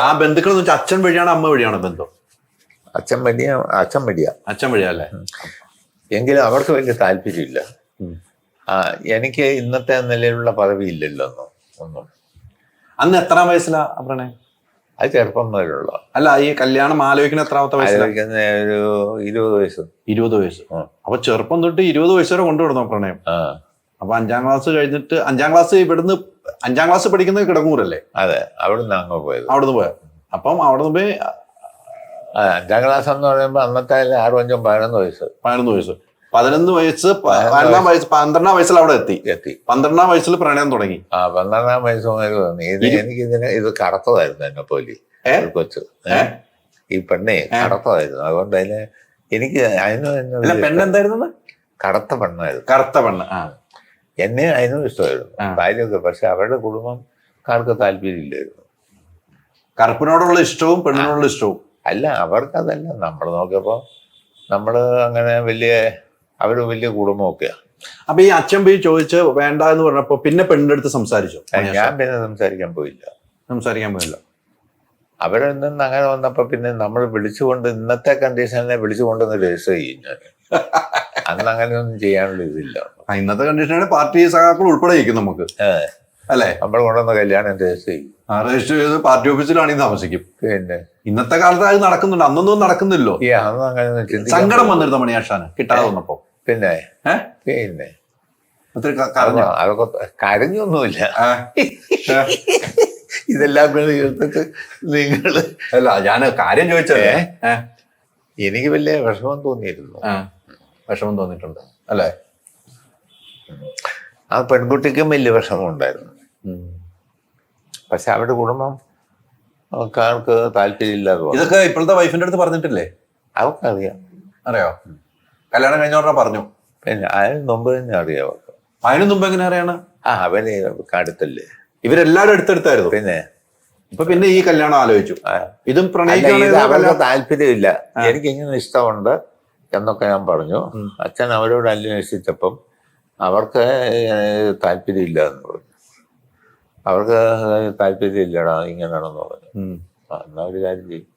A: ആ ബന്ധുക്കൾ എന്ന് വെച്ചാൽ അച്ഛൻ വഴിയാണ് അമ്മ വഴിയാണ് ബന്ധം?
B: അച്ഛൻ വഴിയാ
A: അല്ലേ?
B: എങ്കിലും അവർക്ക് വലിയ താല്പര്യമില്ല. എനിക്ക് ഇന്നത്തെ നിലയിലുള്ള പദവി ഇല്ലല്ലോ ഒന്നും.
A: അന്ന് എത്രാം വയസ്സിലാ പ്രണയം?
B: അത് ചെറുപ്പം മുതലുള്ള.
A: അല്ല, ഈ കല്യാണം ആലോചിക്കുന്ന എത്രാമത്തെ വയസ്സ്?
B: ഒരു 20 വയസ്സ്.
A: 20 വയസ്സ്. അപ്പൊ ചെറുപ്പം തൊട്ട് 20 വയസ്സ് വരെ കൊണ്ടുവിടുന്നോ പ്രണയം? അപ്പൊ 5ാം ക്ലാസ് കഴിഞ്ഞിട്ട് 5ാം ക്ലാസ് ഇവിടുന്ന് 5ാം ക്ലാസ് പഠിക്കുന്നത് കിടങ്ങൂരല്ലേ?
B: അതെ, അവിടുന്ന് അങ്ങ് പോയത്.
A: അവിടുന്ന് പോയത്. അപ്പം അവിടുന്ന് പോയി
B: 5ാം ക്ലാസ് എന്ന് പറയുമ്പോ അന്നത്തെ 6, 5, 11 വയസ്സ്.
A: 11 വയസ്സ് 12 വയസ്സ് 12ാം വയസ്സിൽ അവിടെ എത്തി. 12ാം വയസ്സിൽ പ്രണയം തുടങ്ങി.
B: 12ാം വയസ്സ് മുതൽ തോന്നി എനിക്ക് ഇത് കറുത്തതായിരുന്നു എന്നെ പോലെ കൊച്ചു. ഈ പെണ്ണെ കറുത്തതായിരുന്നു. അതുകൊണ്ട് അതിന് എനിക്ക്
A: പെണ്ണെന്തായിരുന്നു?
B: കറുത്ത പെണ്ണായിരുന്നു.
A: കറുത്ത പെണ്ണ്.
B: എന്നെ അതിനും ഇഷ്ടമായിരുന്നു കാര്യമൊക്കെ. പക്ഷെ അവരുടെ കുടുംബക്കാർക്ക് താല്പര്യമില്ലായിരുന്നു.
A: കറുപ്പിനോടുള്ള ഇഷ്ടവും പെണ്ണിനോടുള്ള ഇഷ്ടവും
B: അല്ല, അവർക്കതല്ല. നമ്മൾ നോക്കിയപ്പോ നമ്മള് അങ്ങനെ അവര് വലിയ കുടുംബമൊക്കെയാണ്.
A: അപ്പൊ ഈ അച്ഛൻ പോയി ചോദിച്ച് വേണ്ട എന്ന് പറഞ്ഞപ്പോ പിന്നെ പെണ്ണിന്റെ അടുത്ത് സംസാരിച്ചു?
B: ഞാൻ പിന്നെ സംസാരിക്കാൻ പോയില്ല. അവരെന്തെന്ന് അങ്ങനെ വന്നപ്പോ പിന്നെ നമ്മൾ വിളിച്ചുകൊണ്ട് ഇന്നത്തെ കണ്ടീഷനെ വിളിച്ചുകൊണ്ടൊന്ന് രജിസ്റ്റർ ചെയ്യും ഞാൻ. അന്ന് അങ്ങനെയൊന്നും ചെയ്യാനുള്ള ഇതില്ല.
A: ഇന്നത്തെ കണ്ടീഷനാണ് പാർട്ടി സഖാക്കൾ ഉൾപ്പെടെ ഇരിക്കും നമുക്ക്, അല്ലേ?
B: നമ്മൾ കൊണ്ടുവന്ന കല്യാണം രജിസ്റ്റർ ചെയ്യും.
A: രജിസ്റ്റർ ചെയ്ത് പാർട്ടി ഓഫീസിലാണെങ്കിൽ താമസിക്കും.
B: പിന്നെ
A: ഇന്നത്തെ കാലത്ത് അത് നടക്കുന്നുണ്ട്, അന്നൊന്നും നടക്കുന്നില്ലോ.
B: അതൊന്നും അങ്ങനെ
A: സങ്കടം വന്നിരുന്ന മണിയാശാന് കിട്ടാതെ വന്നപ്പോ?
B: പിന്നെ അതൊക്കെ കരഞ്ഞൊന്നുമില്ല. ഇതെല്ലാം ചേർത്തിട്ട് നിങ്ങള്
A: അല്ല, ഞാൻ കാര്യം ചോദിച്ചേ.
B: എനിക്ക് വലിയ വിഷമം തോന്നിയിരുന്നു.
A: വിഷമം തോന്നിയിട്ടുണ്ട് അല്ലേ?
B: ആ പെൺകുട്ടിക്കും വലിയ വിഷമം ഉണ്ടായിരുന്നു. പക്ഷെ അവരുടെ കുടുംബക്കാർക്ക് താല്പര്യമില്ലാതെ.
A: ഇതൊക്കെ ഇപ്പോഴത്തെ വൈഫിന്റെ അടുത്ത് പറഞ്ഞിട്ടില്ലേ?
B: അവർക്കറിയാം.
A: അറിയോ? കല്യാണം കഴിഞ്ഞോണ്ടാ പറഞ്ഞു?
B: പിന്നെ അതിന് മുമ്പ് തന്നെ അറിയാം അവർക്ക്.
A: അതിന് മുമ്പ് എങ്ങനെ അറിയാണ്?
B: അവന് അടുത്തല്ലേ.
A: ഇവരെല്ലാരും അടുത്തടുത്തായിരുന്നു. പിന്നെ ഈ കല്യാണം ആലോചിച്ചു. ഇതും പ്രണയിക്കാൻ
B: അവർക്ക് താല്പര്യമില്ല. എനിക്ക് ഇങ്ങനെ ഇഷ്ടമുണ്ട് എന്നൊക്കെ ഞാൻ പറഞ്ഞു. അച്ഛൻ അവരോട് അന്വേഷിച്ചപ്പം അവർക്ക് താല്പര്യമില്ല എന്ന് പറഞ്ഞു. അവർക്ക് താല്പര്യമില്ലടാ ഇങ്ങനെയാണെന്ന് പറഞ്ഞു. എന്നാ ഒരു കാര്യം ചെയ്യും,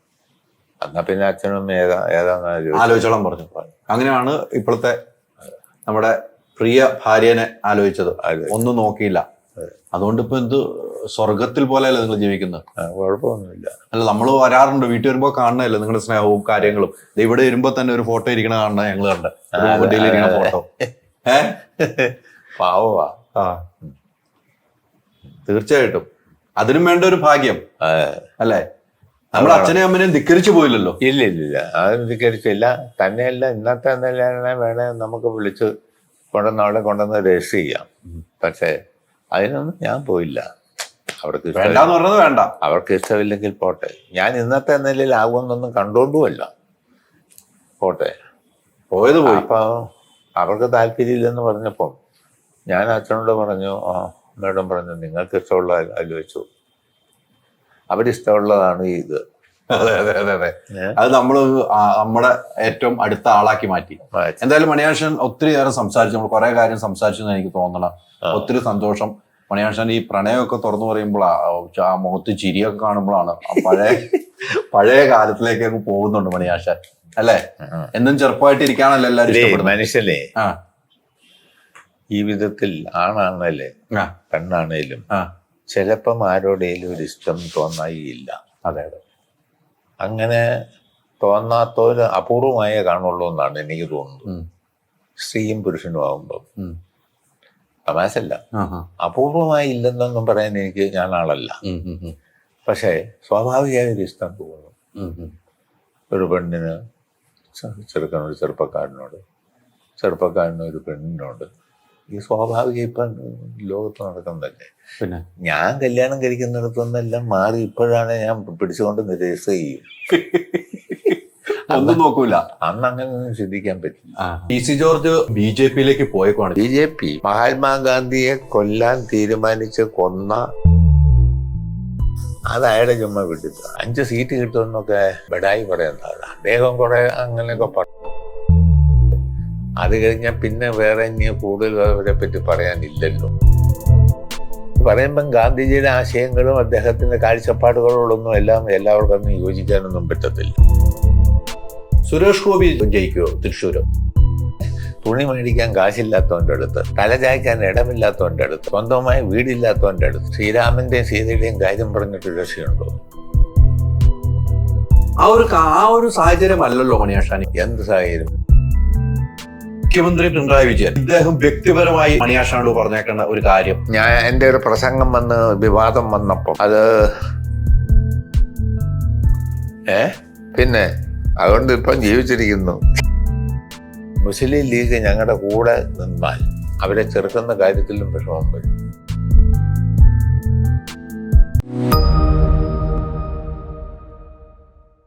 B: എന്നാ പിന്നെ അച്ഛനും ഏതാന്ന്
A: ആലോചിച്ചോളം പറഞ്ഞു. അങ്ങനെയാണ് ഇപ്പോഴത്തെ നമ്മുടെ പ്രിയ ഭാര്യനെ ആലോചിച്ചത്,
B: അതെ.
A: ഒന്നും നോക്കിയില്ല. അതുകൊണ്ട് ഇപ്പൊ എന്ത് സ്വർഗത്തിൽ പോലെയല്ലേ നിങ്ങൾ ജീവിക്കുന്നത്?
B: കുഴപ്പമൊന്നുമില്ല.
A: അല്ല, നമ്മൾ വരാറുണ്ട്, വീട്ടിൽ വരുമ്പോ കാണണല്ലേ നിങ്ങളുടെ സ്നേഹവും കാര്യങ്ങളും. ദേ ഇവിടെ വരുമ്പോ തന്നെ ഒരു ഫോട്ടോ ഇരിക്കണ കാണണ ഞങ്ങൾ കണ്ട ഇരിക്കുന്ന ഫോട്ടോ.
B: പാവവാ.
A: ആ, തീർച്ചയായിട്ടും അതിനും വേണ്ട ഒരു ഭാഗ്യം അല്ലേ? നമ്മുടെ അച്ഛനെയും അമ്മനെയും ധിക്കരിച്ചു പോയില്ലല്ലോ.
B: ഇല്ല അതൊന്നും ധിക്കരിച്ചില്ല. തന്നെയല്ല, ഇന്നത്തെ നിലയാണ് വേണേ നമുക്ക് വിളിച്ച് അവിടെ കൊണ്ടുവന്ന് രജിസ്റ്റർ ചെയ്യാം. പക്ഷേ അതിനൊന്നും ഞാൻ പോയില്ല. അവർക്ക്
A: വേണ്ടാന്ന് പറഞ്ഞത് വേണ്ട.
B: അവർക്ക് ഇഷ്ടമില്ലെങ്കിൽ പോട്ടെ. ഞാൻ ഇന്നത്തെ നിലയിലാകുമെന്നൊന്നും കണ്ടോണ്ടുമല്ല. പോട്ടെ,
A: പോയത് പോയി.
B: അപ്പൊ അവർക്ക് താല്പര്യമില്ലെന്ന് പറഞ്ഞപ്പം ഞാൻ അച്ഛനോട് പറഞ്ഞു, മേഡം പറഞ്ഞു നിങ്ങൾക്ക് ഇഷ്ടമുള്ള ആലോചിച്ചു, അവരിഷ്ടമുള്ളതാണ് ഇത്.
A: അതെ അതെ അതെ അതെ, അത് നമ്മള് നമ്മുടെ ഏറ്റവും അടുത്ത ആളാക്കി മാറ്റി. എന്തായാലും മണിയാശൻ ഒത്തിരി നേരം സംസാരിച്ചു, നമ്മൾ കുറെ കാര്യം സംസാരിച്ചു എന്ന് എനിക്ക് തോന്നണം. ഒത്തിരി സന്തോഷം. മണിയാശൻ ഈ പ്രണയമൊക്കെ തുറന്നു പറയുമ്പോഴാണ്, ആ മുഖത്ത് ചിരിയൊക്കെ കാണുമ്പോഴാണ് പഴയ കാലത്തിലേക്ക് അങ്ങ് പോകുന്നുണ്ട് മണിയാശൻ അല്ലേ? എന്നും ചെറുപ്പമായിട്ട് ഇരിക്കാണല്ലോ എല്ലാവരും ഇഷ്ടപ്പെടുന്നത്.
B: മനുഷ്യനെ ഈ വിധത്തിൽ ആണാണല്ലേ പെണ്ണാണേലും ചിലപ്പം ആരോടേലും ഒരു ഇഷ്ടം തോന്നായില്ല.
A: അതെ അതെ,
B: അങ്ങനെ തോന്നാത്തവര് അപൂർവമായേ കാണുള്ളൂ എന്നാണ് എനിക്ക് തോന്നുന്നത്. സ്ത്രീയും പുരുഷനും ആകുമ്പം തമാശല്ല, അപൂർവമായി ഇല്ലെന്നൊന്നും പറയാൻ ഞാൻ ആളല്ല. പക്ഷേ സ്വാഭാവികമായ ഒരു ഇഷ്ടം തോന്നും ഒരു പെണ്ണിന് ചെറുക്കനൊരു ചെറുപ്പക്കാരനോട്, ചെറുപ്പക്കാരന് ഒരു പെണ്ണിനോട്. ഈ സ്വാഭാവിക ഇപ്പം ലോകത്ത് നടക്കുന്നതല്ലേ.
A: പിന്നെ
B: ഞാൻ കല്യാണം കഴിക്കുന്നിടത്തൊന്നെല്ലാം മാറി ഇപ്പോഴാണ് ഞാൻ പിടിച്ചുകൊണ്ട് രജിസ്റ്റർ ചെയ്യും.
A: ഒന്നും നോക്കൂല.
B: അന്ന് അങ്ങനെ ഒന്നും ചിന്തിക്കാൻ പറ്റില്ല.
A: PC ജോർജ് BJP-യിലേക്ക് പോയേക്കാണ്.
B: BJP മഹാത്മാഗാന്ധിയെ കൊല്ലാൻ തീരുമാനിച്ച് കൊന്ന അത് അയാളെ ചുമ്മാ വിട്ടിട്ട് 5 സീറ്റ് കിട്ടുമെന്നൊക്കെ ബഡായി പറയുന്നതാണ്. അദ്ദേഹം കുറെ അങ്ങനെയൊക്കെ പറഞ്ഞു. അത് കഴിഞ്ഞാൽ പിന്നെ വേറെ ഇനി കൂടുതൽ അവരെ പറ്റി പറയാനില്ലല്ലോ. പറയുമ്പം ഗാന്ധിജിയുടെ ആശയങ്ങളും അദ്ദേഹത്തിന്റെ കാഴ്ചപ്പാടുകളോടൊന്നും എല്ലാവർക്കും യോജിക്കാനൊന്നും പറ്റത്തില്ല.
A: സുരേഷ് ഗോപി ജയിക്കുമോ തൃശ്ശൂര്?
B: തുണി മേടിക്കാൻ കാശില്ലാത്തവൻ്റെ അടുത്ത്, തലചായ്ക്കാൻ ഇടമില്ലാത്തവൻ്റെ അടുത്ത്, സ്വന്തമായി വീടില്ലാത്തവൻ്റെ അടുത്ത് ശ്രീരാമന്റെയും സീതയുടെയും കാര്യം പറഞ്ഞിട്ട് രക്ഷയുണ്ടോ?
A: ആ ഒരു സാഹചര്യം അല്ലല്ലോ മണിയാശാനി.
B: എന്ത് സാഹചര്യം?
A: മുഖ്യമന്ത്രി പിണറായി വിജയൻ ഇദ്ദേഹം വ്യക്തിപരമായി മണിയാശാനോട് പറഞ്ഞേക്കേണ്ട ഒരു കാര്യം,
B: ഞാൻ എൻ്റെ ഒരു പ്രസംഗം വന്ന് വിവാദം വന്നപ്പോൾ അത് പിന്നെ അതുകൊണ്ട് ഇപ്പം ജീവിച്ചിരിക്കുന്നു. മുസ്ലിം ലീഗ് ഞങ്ങളുടെ കൂടെ നിന്നാൽ അവരെ ചെറുക്കുന്ന കാര്യത്തിലും വിഷമം വരും.